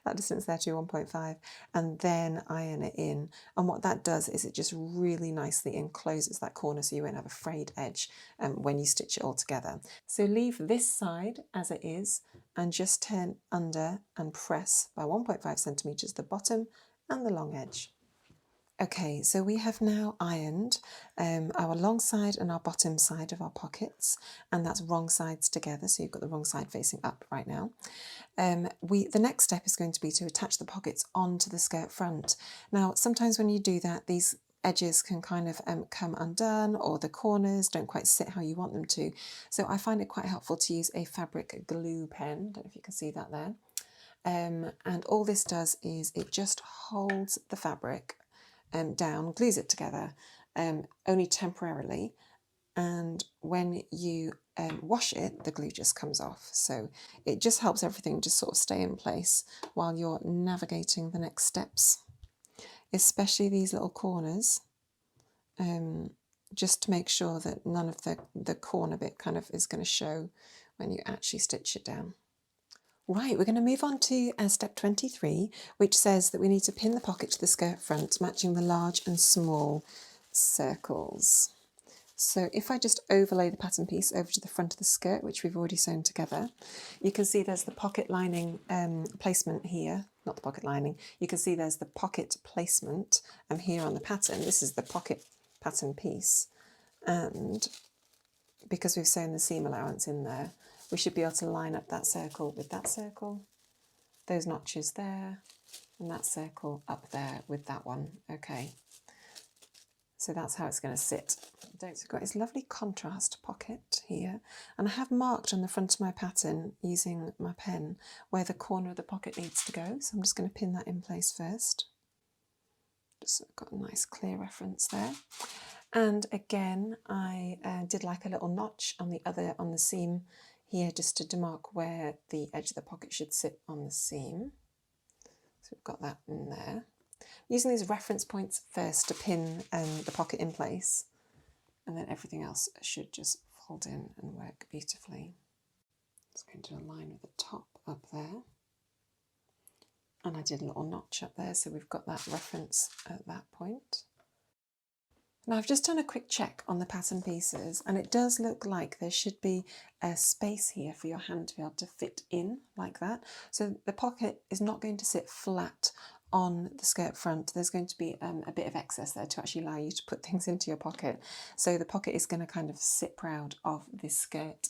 that distance there to 1.5, and then iron it in. And what that does is it just really nicely encloses that corner so you won't have a frayed edge when you stitch it all together. So leave this side as it is and just turn under and press by 1.5 centimetres the bottom and the long edge. Okay, so we have now ironed our long side and our bottom side of our pockets, and that's wrong sides together, so you've got the wrong side facing up right now. The next step is going to be to attach the pockets onto the skirt front. Now, sometimes when you do that, these edges can kind of come undone, or the corners don't quite sit how you want them to. So I find it quite helpful to use a fabric glue pen. Don't know if you can see that there. And all this does is it just holds the fabric down, glues it together, only temporarily, and when you wash it, the glue just comes off. So it just helps everything just sort of stay in place while you're navigating the next steps, especially these little corners, just to make sure that none of the corner bit kind of is going to show when you actually stitch it down. Right, we're going to move on to step 23, which says that we need to pin the pocket to the skirt front, matching the large and small circles. So if I just overlay the pattern piece over to the front of the skirt, which we've already sewn together, you can see there's the pocket lining placement here, not the pocket lining, you can see there's the pocket placement here on the pattern. This is the pocket pattern piece, and because we've sewn the seam allowance in there, we should be able to line up that circle with that circle, those notches there, and that circle up there with that one. Okay, so that's how it's going to sit. So we've got this lovely contrast pocket here, and I have marked on the front of my pattern using my pen where the corner of the pocket needs to go, so I'm just going to pin that in place first. Just got a nice clear reference there. And again, I did like a little notch on the seam here, just to demark where the edge of the pocket should sit on the seam. So we've got that in there. Using these reference points first to pin the pocket in place, and then everything else should just fold in and work beautifully. Just going to align with the top up there. And I did a little notch up there, so we've got that reference at that point. Now I've just done a quick check on the pattern pieces, and it does look like there should be a space here for your hand to be able to fit in like that. So the pocket is not going to sit flat on the skirt front. There's going to be a bit of excess there to actually allow you to put things into your pocket. So the pocket is going to kind of sit proud of this skirt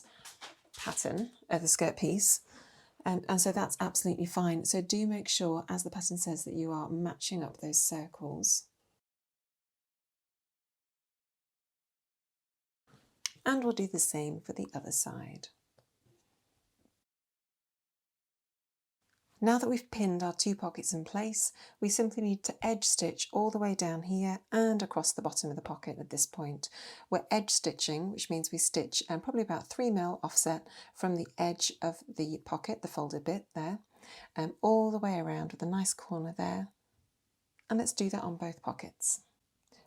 pattern, the skirt piece. And so that's absolutely fine. So do make sure, as the pattern says, that you are matching up those circles. And we'll do the same for the other side. Now that we've pinned our two pockets in place, we simply need to edge stitch all the way down here and across the bottom of the pocket at this point. We're edge stitching, which means we stitch probably about 3mm offset from the edge of the pocket, the folded bit there, all the way around with a nice corner there. And let's do that on both pockets.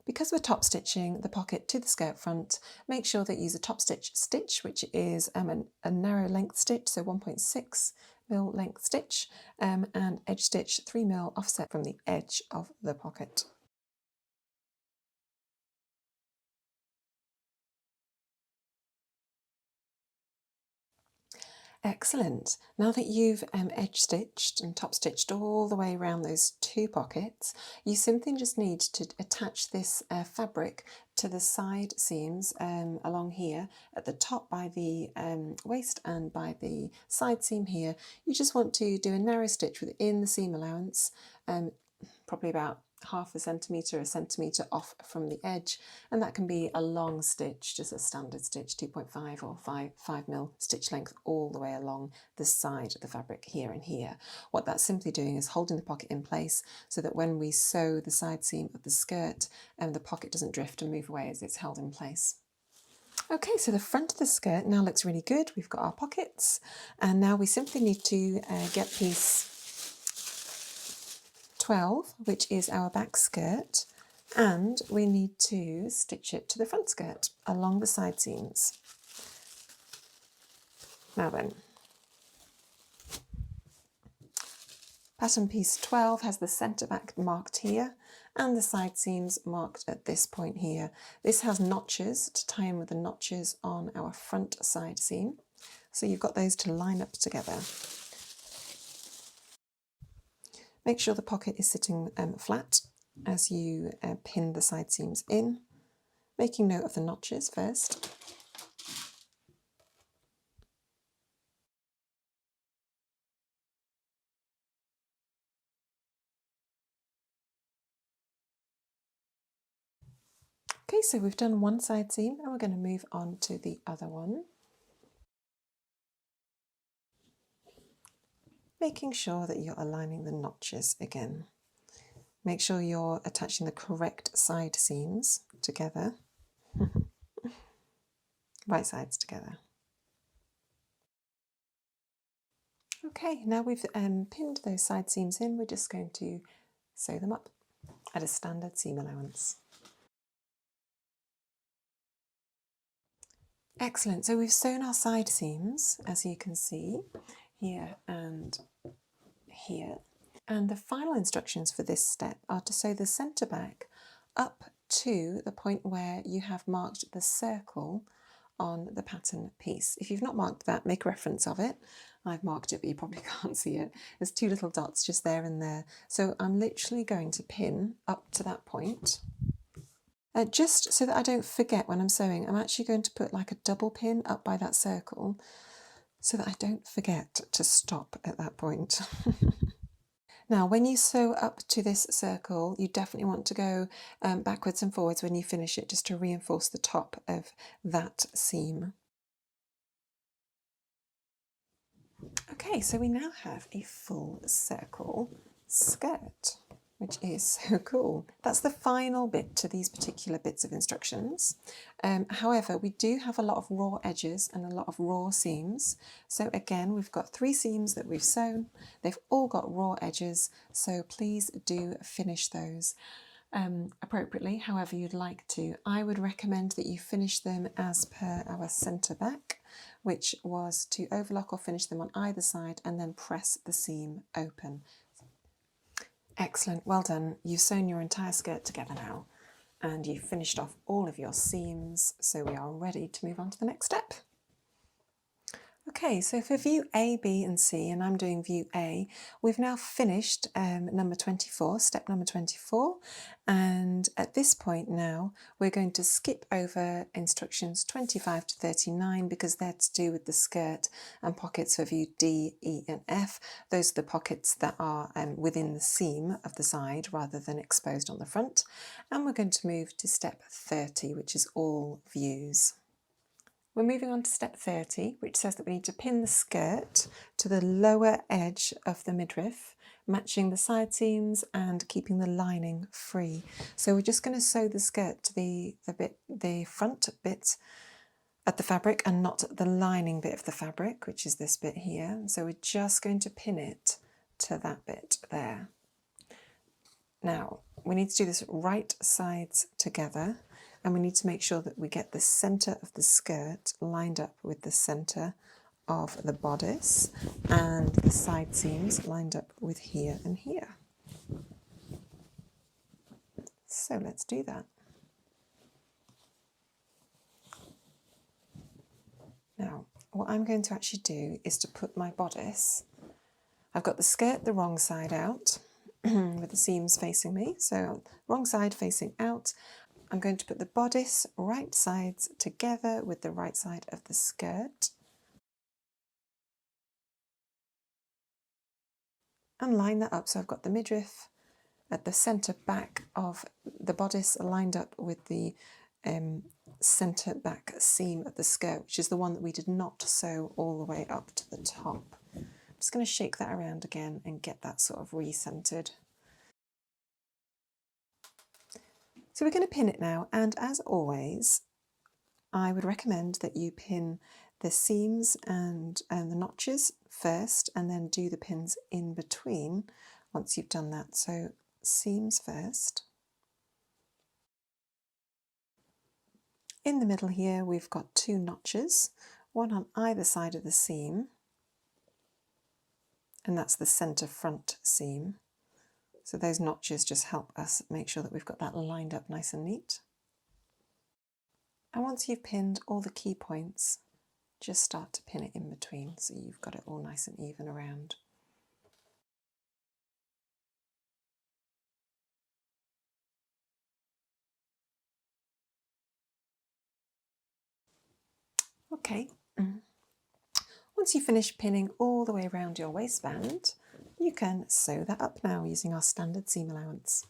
Because we're top stitching the pocket to the skirt front, make sure that you use a top stitch, which is a narrow length stitch, so 1.6mm length stitch, and edge stitch 3mm offset from the edge of the pocket. Excellent. Now that you've edge stitched and top stitched all the way around those two pockets, you simply just need to attach this fabric to the side seams along here at the top by the waist and by the side seam here. You just want to do a narrow stitch within the seam allowance, probably about half a centimetre off from the edge, and that can be a long stitch, just a standard stitch, 2.5 or 5mm stitch length all the way along the side of the fabric here and here. What that's simply doing is holding the pocket in place so that when we sew the side seam of the skirt, the pocket doesn't drift and move away as it's held in place. Okay, so the front of the skirt now looks really good. We've got our pockets, and now we simply need to get piece 12, which is our back skirt, and we need to stitch it to the front skirt along the side seams. Now then, pattern piece 12 has the centre back marked here and the side seams marked at this point here. This has notches to tie in with the notches on our front side seam, so you've got those to line up together. Make sure the pocket is sitting flat as you pin the side seams in, making note of the notches first. Okay, so we've done one side seam and we're going to move on to the other one. Making sure that you're aligning the notches again. Make sure you're attaching the correct side seams together, right sides together. Okay, now we've pinned those side seams in, we're just going to sew them up at a standard seam allowance. Excellent, so we've sewn our side seams, as you can see, here and here. And the final instructions for this step are to sew the centre back up to the point where you have marked the circle on the pattern piece. If you've not marked that, make reference of it. I've marked it, but you probably can't see it. There's two little dots just there and there. So I'm literally going to pin up to that point. Just so that I don't forget when I'm sewing, I'm actually going to put like a double pin up by that circle so that I don't forget to stop at that point. Now, when you sew up to this circle, you definitely want to go backwards and forwards when you finish it, just to reinforce the top of that seam. Okay, so we now have a full circle skirt, which is so cool. That's the final bit to these particular bits of instructions. However, we do have a lot of raw edges and a lot of raw seams. So again, we've got 3 seams that we've sewn. They've all got raw edges, so please do finish those appropriately, however you'd like to. I would recommend that you finish them as per our centre back, which was to overlock or finish them on either side and then press the seam open. Excellent, well done. You've sewn your entire skirt together now and you've finished off all of your seams, so we are ready to move on to the next step. Okay, so for view A, B and C, and I'm doing view A, we've now finished number 24, step number 24, and at this point now we're going to skip over instructions 25 to 39 because they're to do with the skirt and pockets for view D, E and F. Those are the pockets that are within the seam of the side rather than exposed on the front, and we're going to move to step 30, which is all views. We're moving on to step 30, which says that we need to pin the skirt to the lower edge of the midriff, matching the side seams and keeping the lining free. So we're just going to sew the skirt to the front bit of the fabric and not the lining bit of the fabric, which is this bit here. So we're just going to pin it to that bit there. Now, we need to do this right sides together. And we need to make sure that we get the centre of the skirt lined up with the centre of the bodice and the side seams lined up with here and here. So let's do that. Now, what I'm going to actually do is to put my bodice, I've got the skirt the wrong side out with the seams facing me, so wrong side facing out. I'm going to put the bodice right sides together with the right side of the skirt and line that up so I've got the midriff at the centre back of the bodice, lined up with the centre back seam of the skirt, which is the one that we did not sew all the way up to the top. I'm just going to shake that around again and get that sort of re-centred. So we're going to pin it now, and as always, I would recommend that you pin the seams and the notches first, and then do the pins in between once you've done that. So seams first. In the middle here we've got 2 notches, one on either side of the seam, and that's the centre front seam. So those notches just help us make sure that we've got that lined up nice and neat. And once you've pinned all the key points, just start to pin it in between so you've got it all nice and even around. Okay, once you finish pinning all the way around your waistband, you can sew that up now using our standard seam allowance.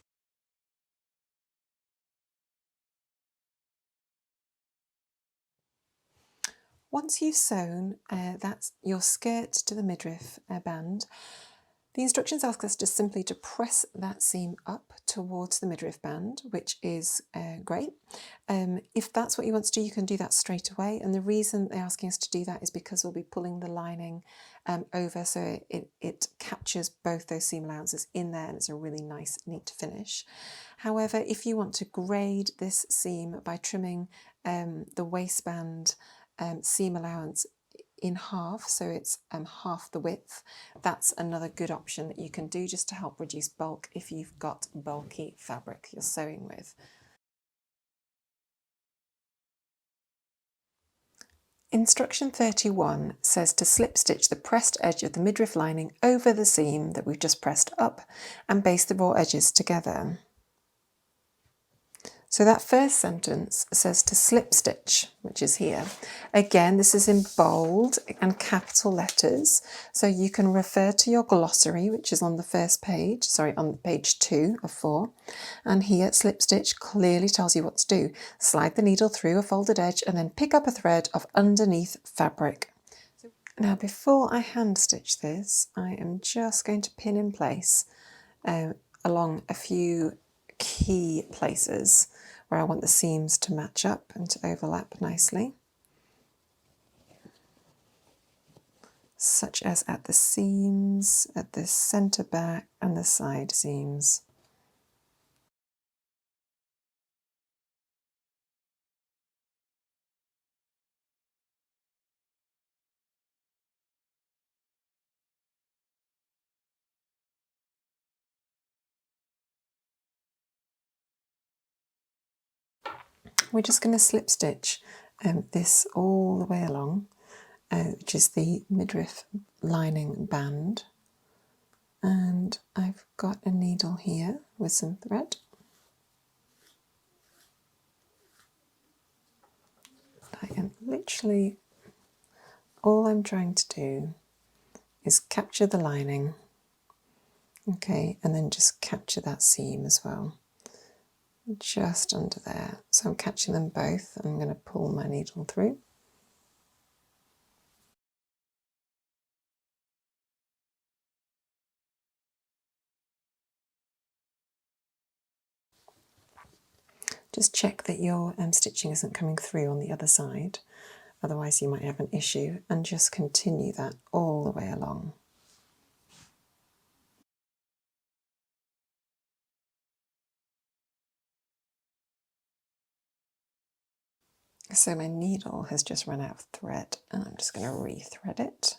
Once you've sewn that's your skirt to the midriff band, the instructions ask us just simply to press that seam up towards the midriff band, which is great. If that's what you want to do, you can do that straight away. And the reason they're asking us to do that is because we'll be pulling the lining over, so it captures both those seam allowances in there, and it's a really nice, neat finish. However, if you want to grade this seam by trimming the waistband seam allowance in half, so it's half the width, that's another good option that you can do just to help reduce bulk if you've got bulky fabric you're sewing with. Instruction 31 says to slip stitch the pressed edge of the midriff lining over the seam that we've just pressed up and baste the raw edges together. So that first sentence says to slip stitch, which is here. Again, this is in bold and capital letters, so you can refer to your glossary, which is on the first page, on page 2 of 4. And here, slip stitch clearly tells you what to do. Slide the needle through a folded edge and then pick up a thread of underneath fabric. Now, before I hand stitch this, I am just going to pin in place along a few key places where I want the seams to match up and to overlap nicely, such as at the seams, at the centre back and the side seams. We're just going to slip stitch this all the way along, which is the midriff lining band. And I've got a needle here with some thread. I am literally, all I'm trying to do is capture the lining, okay, and then just capture that seam as well, just under there. So I'm catching them both, and I'm going to pull my needle through. Just check that your stitching isn't coming through on the other side, otherwise you might have an issue, and just continue that all the way along. So my needle has just run out of thread, and I'm just going to re-thread it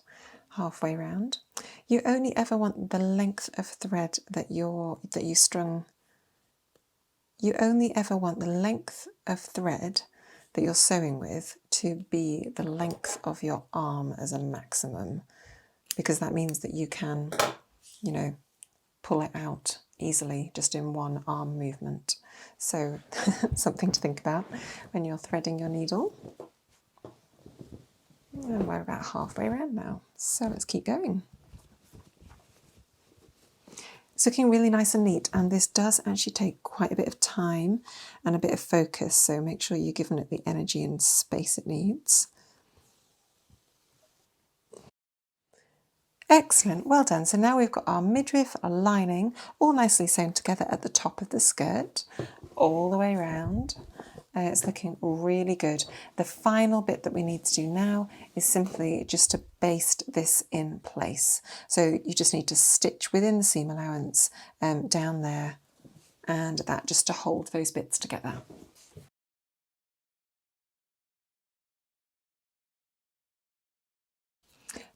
halfway round. You only ever want the length of thread that you strung. You only ever want the length of thread that you're sewing with to be the length of your arm as a maximum, because that means that you can, pull it out easily just in one arm movement. So something to think about when you're threading your needle. And we're about halfway around now, so let's keep going. It's looking really nice and neat, and this does actually take quite a bit of time and a bit of focus, so make sure you're giving it the energy and space it needs. Excellent, well done. So now we've got our midriff, our lining, all nicely sewn together at the top of the skirt, all the way around. It's looking really good. The final bit that we need to do now is simply just to baste this in place. So you just need to stitch within the seam allowance down there, and that just to hold those bits together.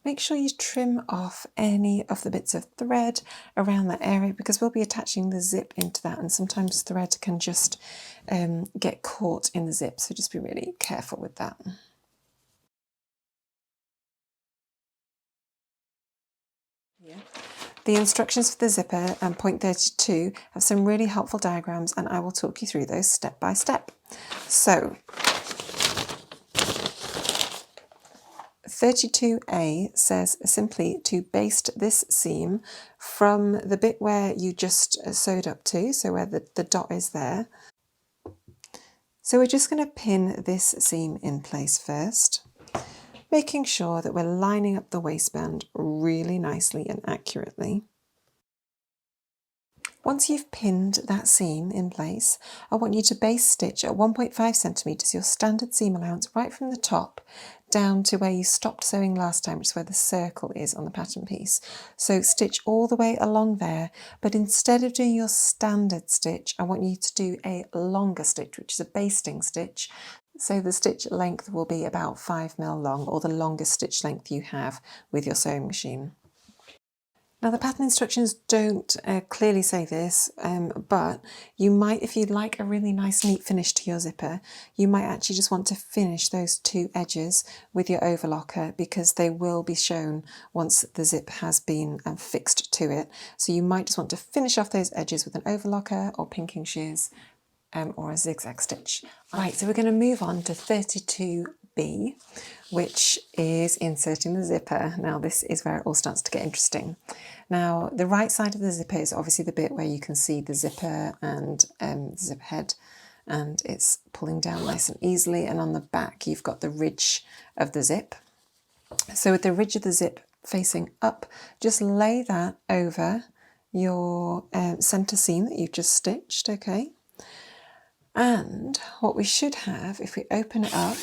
Make sure you trim off any of the bits of thread around that area, because we'll be attaching the zip into that, and sometimes thread can just get caught in the zip, so just be really careful with that. Yeah. The instructions for the zipper and point 32 have some really helpful diagrams, and I will talk you through those step by step. So 32A says simply to baste this seam from the bit where you just sewed up to, so where the dot is there. So we're just going to pin this seam in place first, making sure that we're lining up the waistband really nicely and accurately. Once you've pinned that seam in place, I want you to base stitch at 1.5 centimetres, your standard seam allowance, right from the top down to where you stopped sewing last time, which is where the circle is on the pattern piece. So stitch all the way along there, but instead of doing your standard stitch, I want you to do a longer stitch, which is a basting stitch. So the stitch length will be about 5mm long, or the longest stitch length you have with your sewing machine. Now the pattern instructions don't clearly say this, but you might, if you'd like a really nice neat finish to your zipper, you might actually just want to finish those two edges with your overlocker, because they will be shown once the zip has been fixed to it. So you might just want to finish off those edges with an overlocker or pinking shears or a zigzag stitch. Right, so we're going to move on to 32B, which is inserting the zipper. Now this is where it all starts to get interesting. Now the right side of the zipper is obviously the bit where you can see the zipper and the zip head, and it's pulling down nice and easily, and on the back you've got the ridge of the zip. So with the ridge of the zip facing up, just lay that over your centre seam that you've just stitched, okay? And what we should have, if we open it up,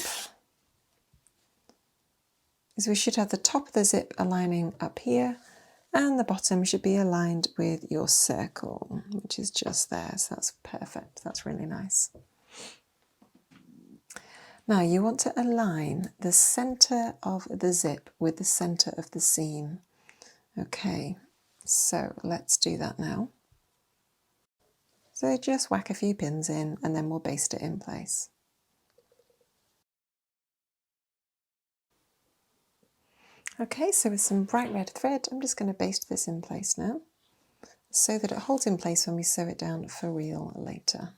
is we should have the top of the zip aligning up here, and the bottom should be aligned with your circle, which is just there. So that's perfect. That's really nice. Now you want to align the centre of the zip with the centre of the seam. Okay, so let's do that now. So just whack a few pins in, and then we'll baste it in place. Okay, so with some bright red thread, I'm just going to baste this in place now, so that it holds in place when we sew it down for real later.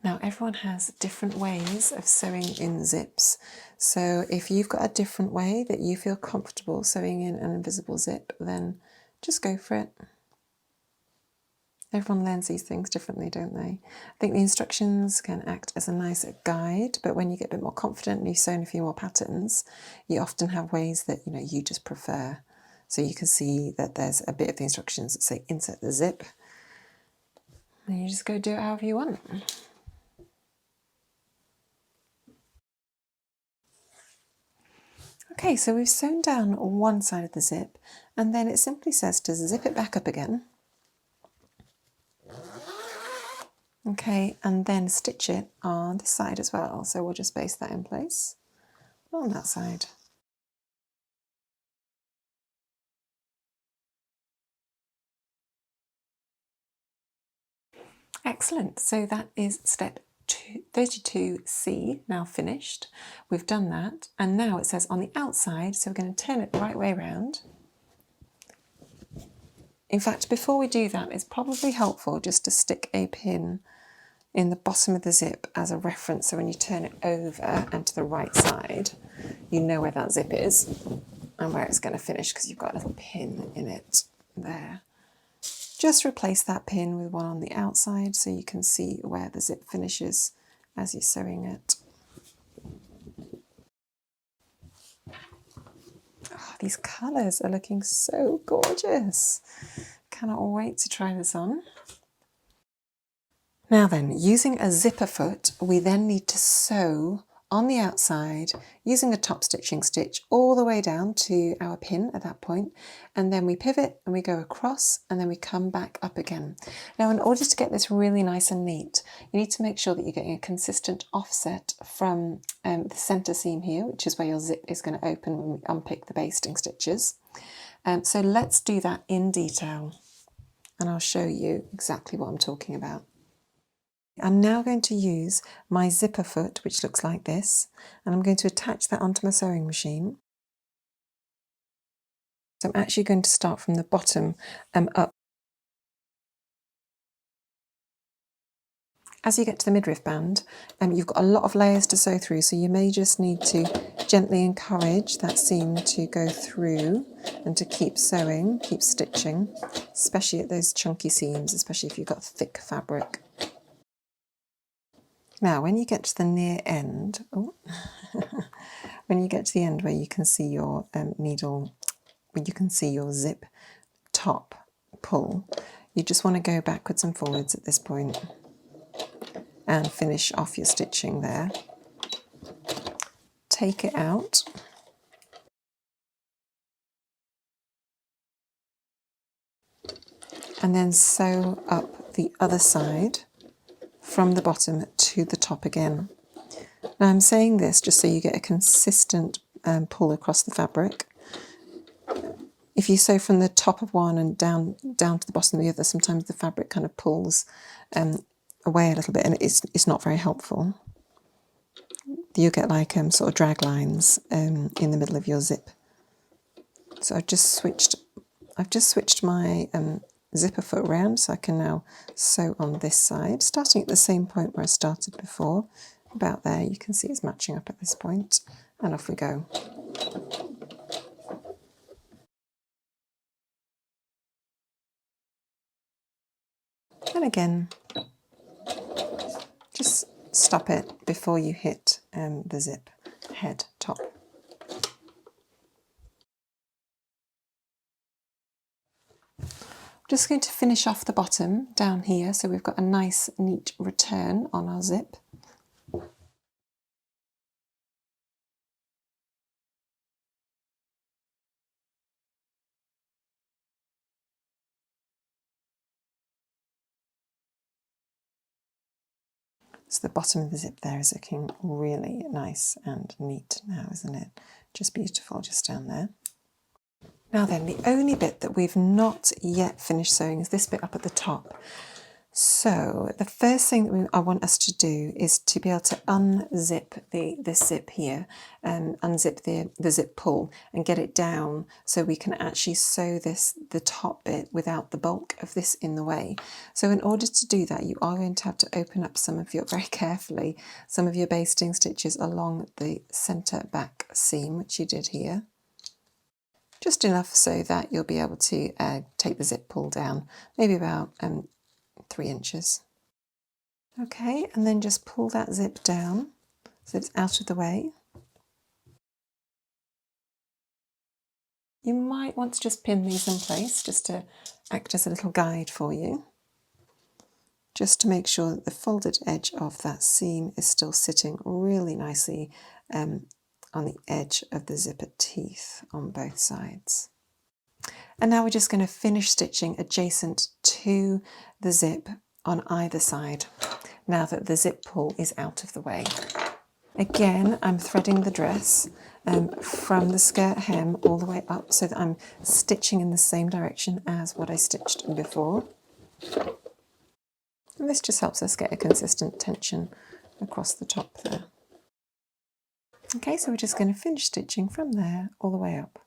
Now everyone has different ways of sewing in zips, so if you've got a different way that you feel comfortable sewing in an invisible zip, then just go for it. Everyone learns these things differently, don't they? I think the instructions can act as a nice guide, but when you get a bit more confident and you've sewn a few more patterns, you often have ways that you just prefer. So you can see that there's a bit of the instructions that say insert the zip, and you just go do it however you want. Okay, so we've sewn down one side of the zip, and then it simply says to zip it back up again. Okay, and then stitch it on this side as well. So we'll just baste that in place on that side. Excellent, so that is step 32C now finished. We've done that, and now it says on the outside, so we're going to turn it the right way around. In fact, before we do that, it's probably helpful just to stick a pin in the bottom of the zip as a reference, so when you turn it over and to the right side, you know where that zip is and where it's going to finish because you've got a little pin in it there. Just replace that pin with one on the outside so you can see where the zip finishes as you're sewing it. Oh, these colours are looking so gorgeous. Cannot wait to try this on. Now then, using a zipper foot, we then need to sew on the outside using a top stitching stitch all the way down to our pin at that point, and then we pivot and we go across and then we come back up again. Now, in order to get this really nice and neat, you need to make sure that you're getting a consistent offset from the centre seam here, which is where your zip is going to open when we unpick the basting stitches. So let's do that in detail and I'll show you exactly what I'm talking about. I'm now going to use my zipper foot, which looks like this, and I'm going to attach that onto my sewing machine. So I'm actually going to start from the bottom up. As you get to the midriff band, you've got a lot of layers to sew through, so you may just need to gently encourage that seam to go through and to keep sewing, keep stitching, especially at those chunky seams, especially if you've got thick fabric. Now, when you get to the near end, when you get to the end where you can see your needle, when you can see your zip top pull, you just want to go backwards and forwards at this point and finish off your stitching there. Take it out. And then sew up the other side from the bottom to the top again. Now I'm saying this just so you get a consistent pull across the fabric. If you sew from the top of one and down to the bottom of the other, sometimes the fabric kind of pulls away a little bit and it's not very helpful. You get like sort of drag lines in the middle of your zip. So I've just switched my zipper foot around so I can now sew on this side, starting at the same point where I started before. About there, you can see it's matching up at this point, and off we go. And again, just stop it before you hit the zip head top. Just going to finish off the bottom down here so we've got a nice neat return on our zip. So the bottom of the zip there is looking really nice and neat now, isn't it? Just beautiful just down there. Now then, the only bit that we've not yet finished sewing is this bit up at the top. So the first thing that I want us to do is to be able to unzip this zip here and unzip the zip pull and get it down so we can actually sew the top bit without the bulk of this in the way. So in order to do that, you are going to have to open up very carefully, some of your basting stitches along the centre back seam, which you did here. Just enough so that you'll be able to take the zip pull down, maybe about 3 inches. Okay, and then just pull that zip down so it's out of the way. You might want to just pin these in place just to act as a little guide for you, just to make sure that the folded edge of that seam is still sitting really nicely on the edge of the zipper teeth on both sides. And now we're just going to finish stitching adjacent to the zip on either side, now that the zip pull is out of the way. Again, I'm threading the dress from the skirt hem all the way up so that I'm stitching in the same direction as what I stitched before. And this just helps us get a consistent tension across the top there. Okay, so we're just going to finish stitching from there all the way up.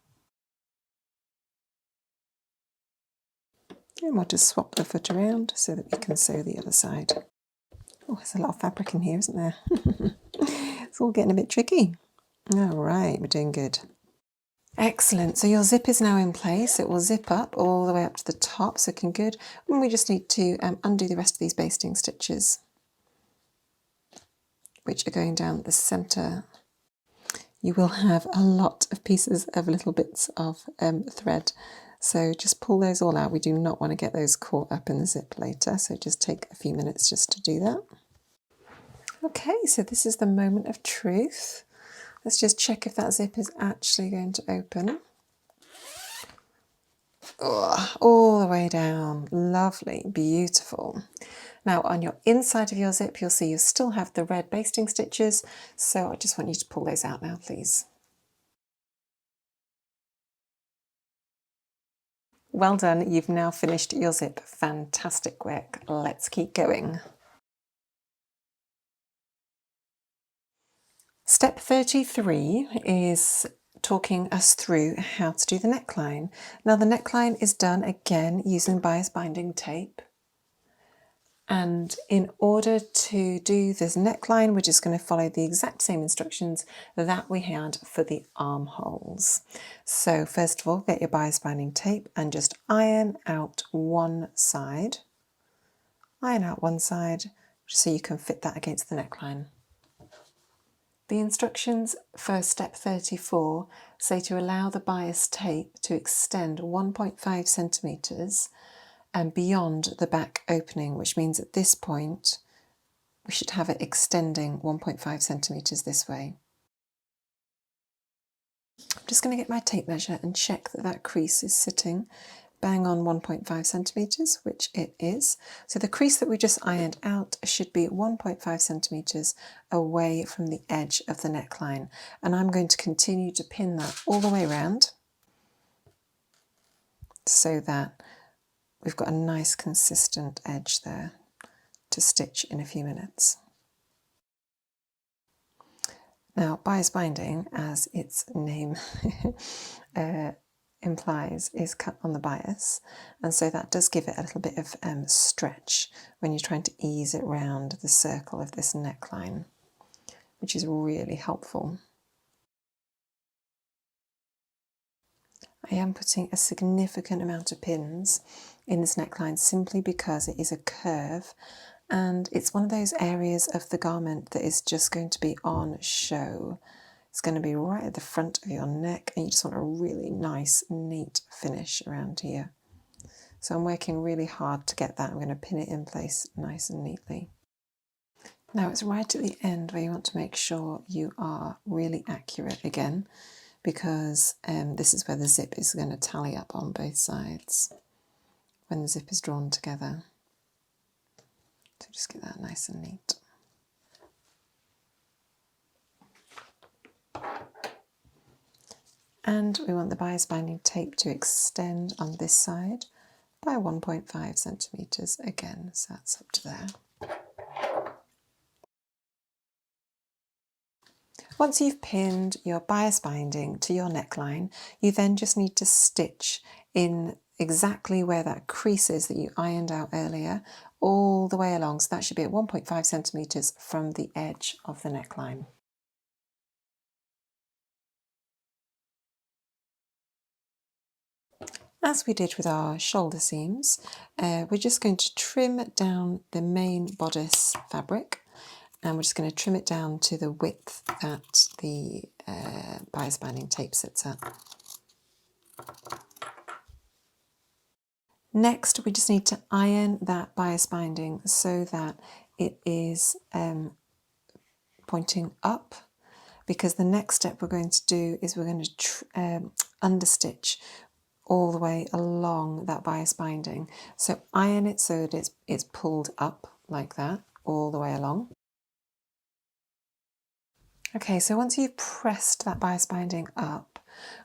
And we'll just swap the foot around so that we can sew the other side. Oh, there's a lot of fabric in here, isn't there? It's all getting a bit tricky. All right, we're doing good. Excellent. So your zip is now in place. It will zip up all the way up to the top, so looking good. And we just need to undo the rest of these basting stitches, which are going down the centre. You will have a lot of pieces of little bits of thread, so just pull those all out. We do not want to get those caught up in the zip later, so just take a few minutes just to do that. Okay, so this is the moment of truth. Let's just check if that zip is actually going to open. Oh, all the way down. Lovely, beautiful. Now on your inside of your zip, you'll see you still have the red basting stitches, so I just want you to pull those out now, please. Well done, you've now finished your zip. Fantastic work. Let's keep going. Step 33 is talking us through how to do the neckline. Now the neckline is done again using bias binding tape. And in order to do this neckline, we're just going to follow the exact same instructions that we had for the armholes. So first of all, get your bias binding tape and just iron out one side. Iron out one side just so you can fit that against the neckline. The instructions for step 34 say to allow the bias tape to extend 1.5 centimetres and beyond the back opening, which means at this point we should have it extending 1.5 centimetres this way. I'm just going to get my tape measure and check that that crease is sitting bang on 1.5 centimetres, which it is. So the crease that we just ironed out should be 1.5 centimetres away from the edge of the neckline. And I'm going to continue to pin that all the way around so that we've got a nice consistent edge there to stitch in a few minutes. Now, bias binding, as its name implies, is cut on the bias, and so that does give it a little bit of stretch when you're trying to ease it round the circle of this neckline, which is really helpful. I am putting a significant amount of pins in this neckline simply because it is a curve and it's one of those areas of the garment that is just going to be on show. It's going to be right at the front of your neck and you just want a really nice, neat finish around here. So I'm working really hard to get that. I'm going to pin it in place nice and neatly. Now it's right at the end where you want to make sure you are really accurate again, because this is where the zip is going to tally up on both sides when the zip is drawn together. So just get that nice and neat. And we want the bias binding tape to extend on this side by 1.5 centimetres again, so that's up to there. Once you've pinned your bias binding to your neckline, you then just need to stitch in exactly where that crease is that you ironed out earlier, all the way along. So that should be at 1.5 centimetres from the edge of the neckline. As we did with our shoulder seams, we're just going to trim down the main bodice fabric, and we're just going to trim it down to the width that the bias binding tape sits at. Next, we just need to iron that bias binding so that it is pointing up, because the next step we're going to do is we're going to understitch all the way along that bias binding. So iron it so that it's pulled up like that all the way along. Okay, so once you've pressed that bias binding up,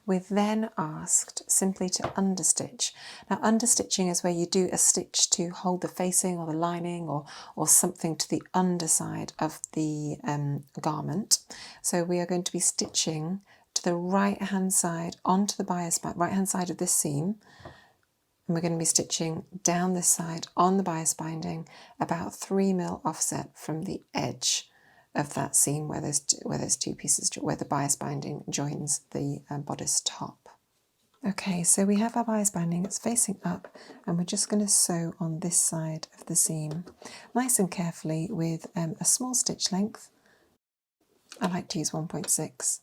we're then asked simply to understitch. Now understitching is where you do a stitch to hold the facing or the lining or something to the underside of the garment. So we are going to be stitching to the right hand side onto the right hand side of this seam, and we're going to be stitching down this side on the bias binding about 3 mil offset from the edge of that seam where there's two pieces, where the bias binding joins the bodice top. Okay, so we have our bias binding, it's facing up, and we're just going to sew on this side of the seam, nice and carefully with a small stitch length. I like to use 1.6,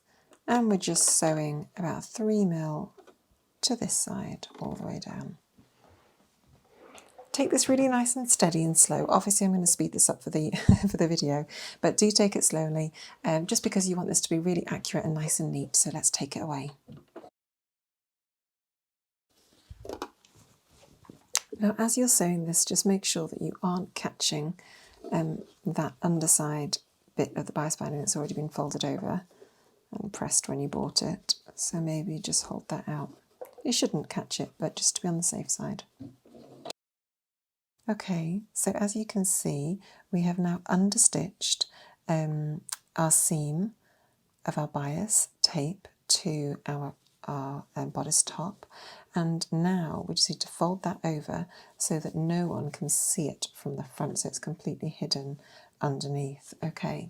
and we're just sewing about 3mm to this side all the way down. Take this really nice and steady and slow. Obviously I'm going to speed this up for the for the video, but do take it slowly, just because you want this to be really accurate and nice and neat. So let's take it away. Now as you're sewing this, just make sure that you aren't catching that underside bit of the bias binding that's already been folded over and pressed when you bought it. So maybe just hold that out. You shouldn't catch it, but just to be on the safe side. Okay, so as you can see, we have now understitched our seam of our bias tape to our bodice top, and now we just need to fold that over so that no one can see it from the front, so it's completely hidden underneath. Okay,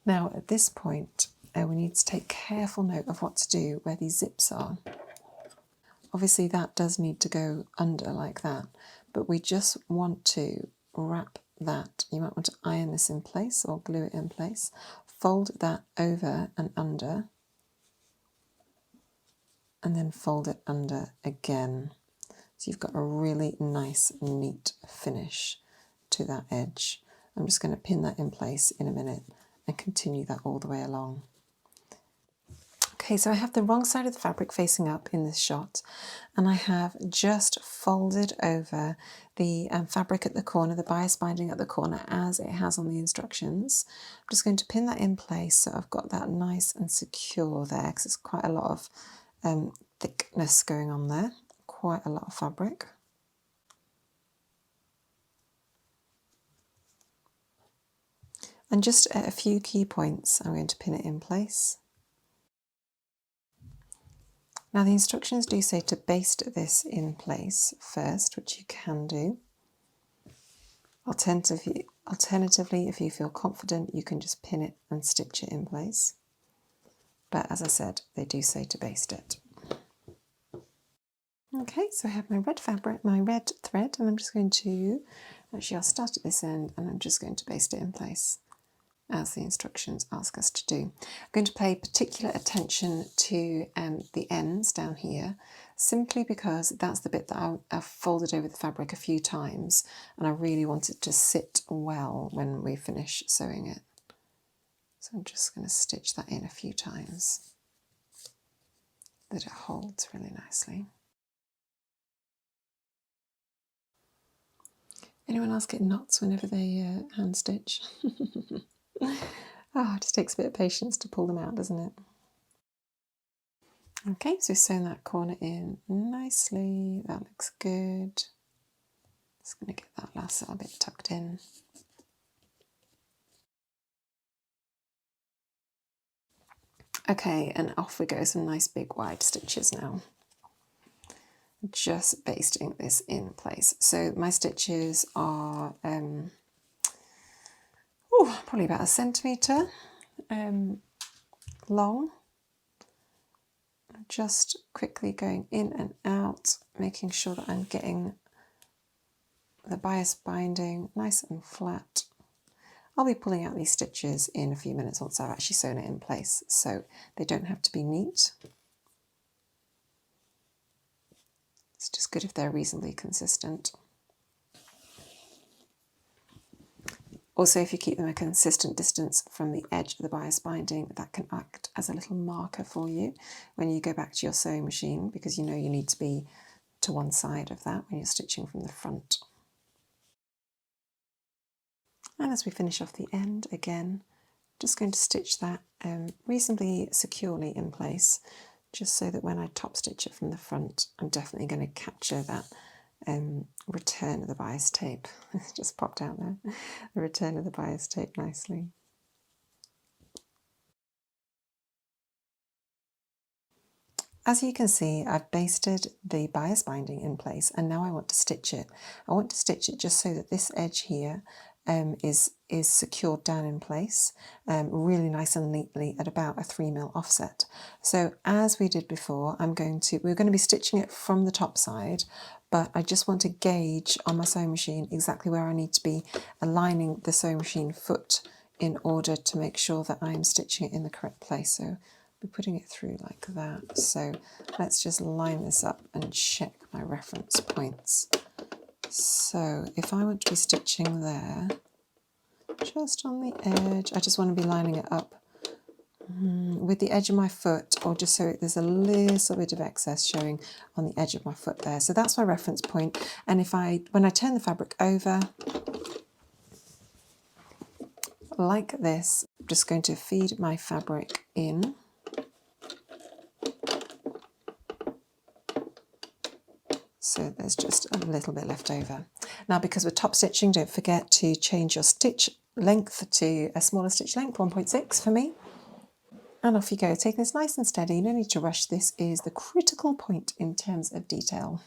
now at this point we need to take careful note of what to do where these zips are. Obviously that does need to go under like that, but we just want to wrap that. You might want to iron this in place or glue it in place. Fold that over and under, and then fold it under again. So you've got a really nice, neat finish to that edge. I'm just going to pin that in place in a minute and continue that all the way along. Okay, so I have the wrong side of the fabric facing up in this shot, and I have just folded over the fabric at the corner, the bias binding at the corner as it has on the instructions. I'm just going to pin that in place so I've got that nice and secure there, because it's quite a lot of thickness going on there, quite a lot of fabric. And just at a few key points, I'm going to pin it in place. Now the instructions do say to baste this in place first, which you can do. Alternatively, if you feel confident, you can just pin it and stitch it in place. But as I said, they do say to baste it. Okay, so I have my red fabric, my red thread, and I'm just going to, actually I'll start at this end and I'm just going to baste it in place, as the instructions ask us to do. I'm going to pay particular attention to the ends down here, simply because that's the bit that I've folded over the fabric a few times, and I really want it to sit well when we finish sewing it. So I'm just going to stitch that in a few times, that it holds really nicely. Anyone else get knots whenever they hand stitch? Oh, it just takes a bit of patience to pull them out, doesn't it? Okay, so sewn that corner in nicely. That looks good. Just going to get that last little bit tucked in. Okay, and off we go, some nice big wide stitches now. Just basting this in place. So my stitches are probably about 1 centimetre long. Just quickly going in and out, making sure that I'm getting the bias binding nice and flat. I'll be pulling out these stitches in a few minutes once I've actually sewn it in place, so they don't have to be neat. It's just good if they're reasonably consistent. Also, if you keep them a consistent distance from the edge of the bias binding, that can act as a little marker for you when you go back to your sewing machine, because you know you need to be to one side of that when you're stitching from the front. And as we finish off the end again, just going to stitch that reasonably securely in place, just so that when I top stitch it from the front, I'm definitely going to capture that return of the bias tape. It's just popped out there. The return of the bias tape nicely. As you can see, I've basted the bias binding in place, and now I want to stitch it. I want to stitch it just so that this edge here is secured down in place really nice and neatly at about a 3mm offset. So as we did before, we're going to be stitching it from the top side, but I just want to gauge on my sewing machine exactly where I need to be aligning the sewing machine foot in order to make sure that I'm stitching it in the correct place. So be putting it through like that. So let's just line this up and check my reference points. So if I want to be stitching there, just on the edge, I just want to be lining it up with the edge of my foot, or just so there's a little bit of excess showing on the edge of my foot there. So that's my reference point. And when I turn the fabric over, like this, I'm just going to feed my fabric in. So there's just a little bit left over. Now, because we're top stitching, don't forget to change your stitch length to a smaller stitch length, 1.6 for me. And off you go, taking this nice and steady, no need to rush. This is the critical point in terms of detail.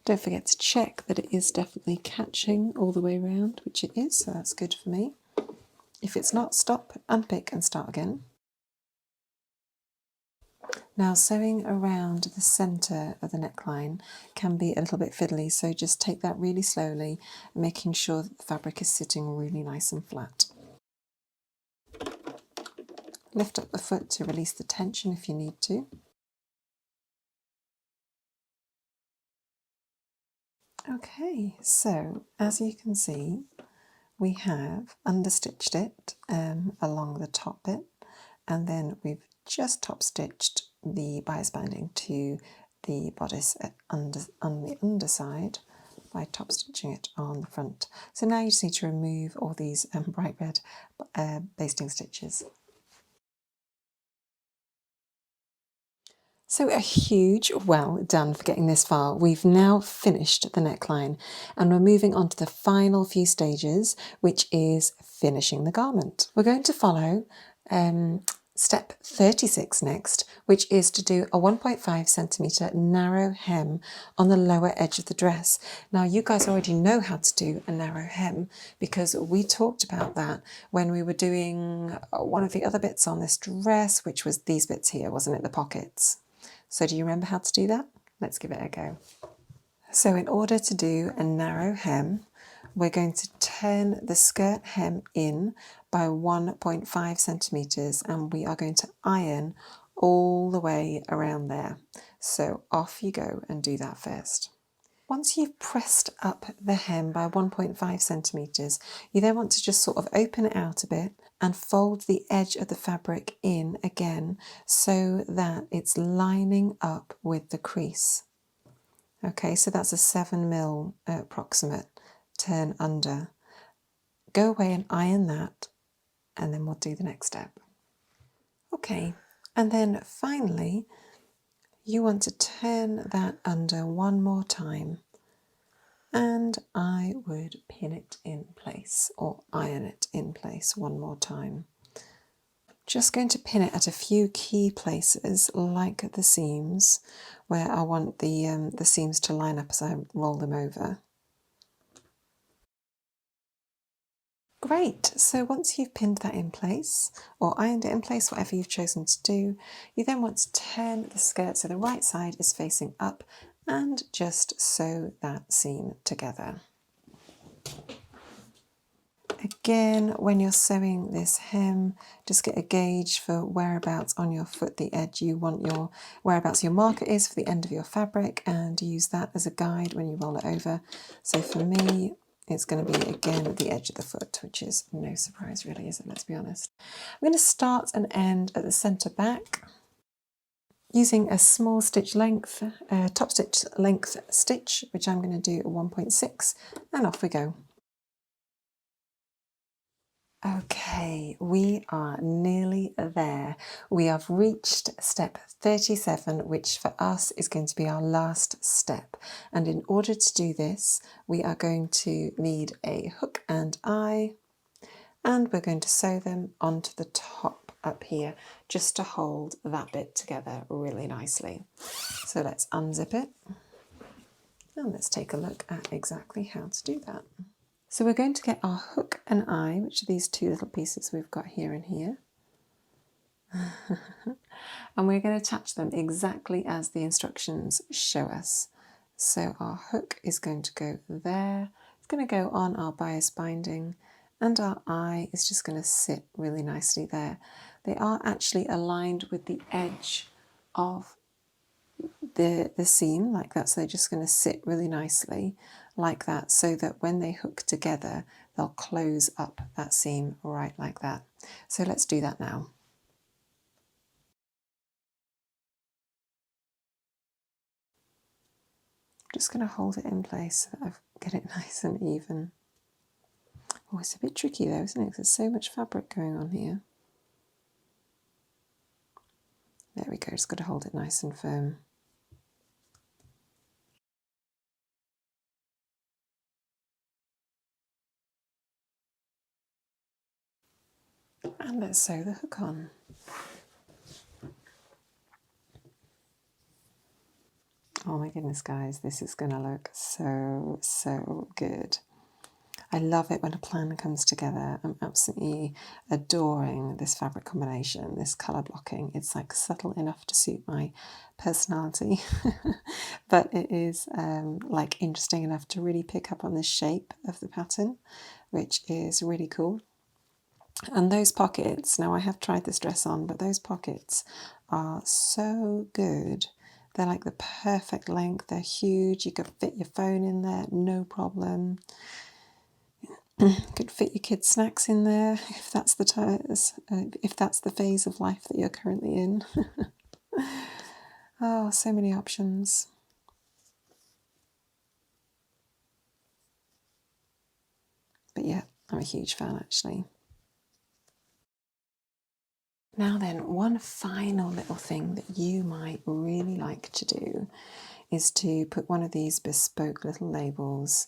Don't forget to check that it is definitely catching all the way around, which it is, so that's good for me. If it's not, stop, unpick and start again. Now, sewing around the centre of the neckline can be a little bit fiddly, so just take that really slowly, making sure that the fabric is sitting really nice and flat. Lift up the foot to release the tension if you need to. Okay, so as you can see, we have understitched it along the top bit, and then we've just top stitched the bias binding to the bodice on the underside by top stitching it on the front. So now you just need to remove all these bright red basting stitches. So a huge well done for getting this far. We've now finished the neckline and we're moving on to the final few stages, which is finishing the garment. We're going to follow step 36 next, which is to do a 1.5 centimetre narrow hem on the lower edge of the dress. Now you guys already know how to do a narrow hem because we talked about that when we were doing one of the other bits on this dress, which was these bits here, wasn't it, the pockets? So do you remember how to do that? Let's give it a go. So in order to do a narrow hem, we're going to turn the skirt hem in by 1.5 centimetres and we are going to iron all the way around there. So off you go and do that first. Once you've pressed up the hem by 1.5 centimetres, you then want to just sort of open it out a bit and fold the edge of the fabric in again so that it's lining up with the crease. Okay, so that's a 7mm approximate turn under. Go away and iron that, and then we'll do the next step. Okay, and then finally, you want to turn that under one more time, and I would pin it in place or iron it in place one more time. Just going to pin it at a few key places, like the seams, where I want the seams to line up as I roll them over. Great, so once you've pinned that in place, or ironed it in place, whatever you've chosen to do, you then want to turn the skirt so the right side is facing up and just sew that seam together. Again, when you're sewing this hem, just get a gauge for whereabouts on your foot the edge you want whereabouts your marker is for the end of your fabric, and use that as a guide when you roll it over. So for me, it's going to be again at the edge of the foot, which is no surprise really, is it? Let's be honest. I'm going to start and end at the centre back using a small stitch length, top stitch length stitch, which I'm going to do at 1.6, and off we go. Okay, we are nearly there. We have reached step 37, which for us is going to be our last step. And in order to do this, we are going to need a hook and eye, and we're going to sew them onto the top up here just to hold that bit together really nicely. So let's unzip it and let's take a look at exactly how to do that. So we're going to get our hook and eye, which are these two little pieces we've got here and here. And we're going to attach them exactly as the instructions show us. So our hook is going to go there, it's going to go on our bias binding, and our eye is just going to sit really nicely there. They are actually aligned with the edge of the seam like that, so they're just going to sit really nicely like that, so that when they hook together they'll close up that seam right like that. So let's do that now. Just going to hold it in place so that I get it nice and even. Oh, it's a bit tricky though, isn't it? Because there's so much fabric going on here. There we go, just got to hold it nice and firm. And let's sew the hook on. Oh my goodness, guys, this is going to look so good. I love it when a plan comes together. I'm absolutely adoring this fabric combination, this colour blocking. It's like subtle enough to suit my personality, but it is like interesting enough to really pick up on the shape of the pattern, which is really cool. And those pockets, now I have tried this dress on, but those pockets are so good. They're like the perfect length, they're huge, you could fit your phone in there, no problem. You could fit your kids' snacks in there if that's the phase of life that you're currently in. Oh, so many options. But yeah, I'm a huge fan actually. Now then, one final little thing that you might really like to do is to put one of these bespoke little labels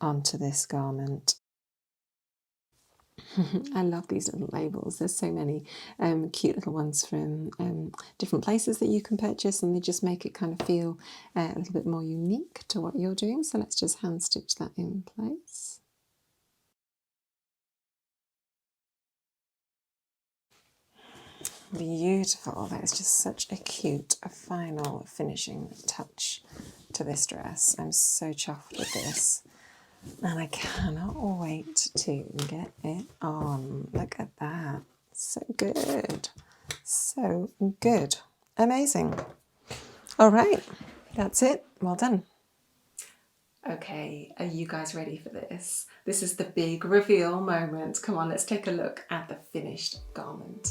onto this garment. I love these little labels. There's so many cute little ones from different places that you can purchase, and they just make it kind of feel a little bit more unique to what you're doing. So let's just hand stitch that in place. Beautiful. That is just such a cute, a final finishing touch to this dress. I'm so chuffed with this. And I cannot wait to get it on. Look at that. So good. So good. Amazing. All right. That's it. Well done. Okay, are you guys ready for this? This is the big reveal moment. Come on, let's take a look at the finished garment.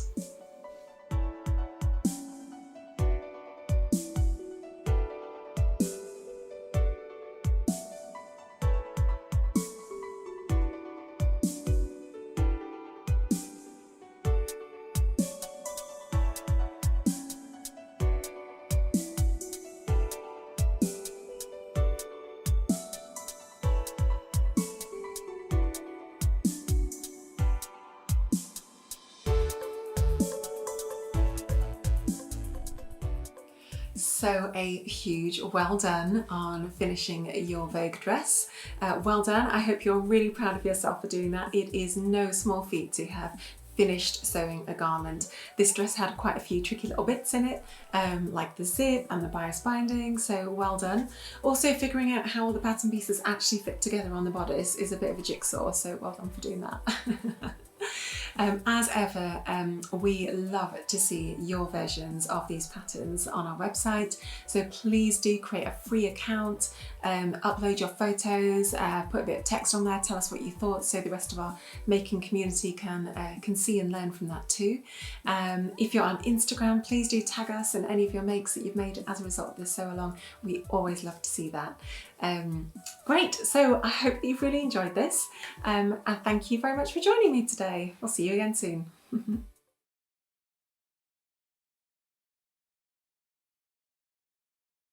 So a huge well done on finishing your Vogue dress. Well done. I hope you're really proud of yourself for doing that. It is no small feat to have finished sewing a garment. This dress had quite a few tricky little bits in it, like the zip and the bias binding, so well done. Also, figuring out how all the pattern pieces actually fit together on the bodice is a bit of a jigsaw, so well done for doing that. As ever, we love to see your versions of these patterns on our website, so please do create a free account, upload your photos, put a bit of text on there, tell us what you thought, so the rest of our making community can see and learn from that too. If you're on Instagram, please do tag us and any of your makes that you've made as a result of this sew along. We always love to see that. Great, so I hope that you've really enjoyed this, and thank you very much for joining me today. I'll see you again soon.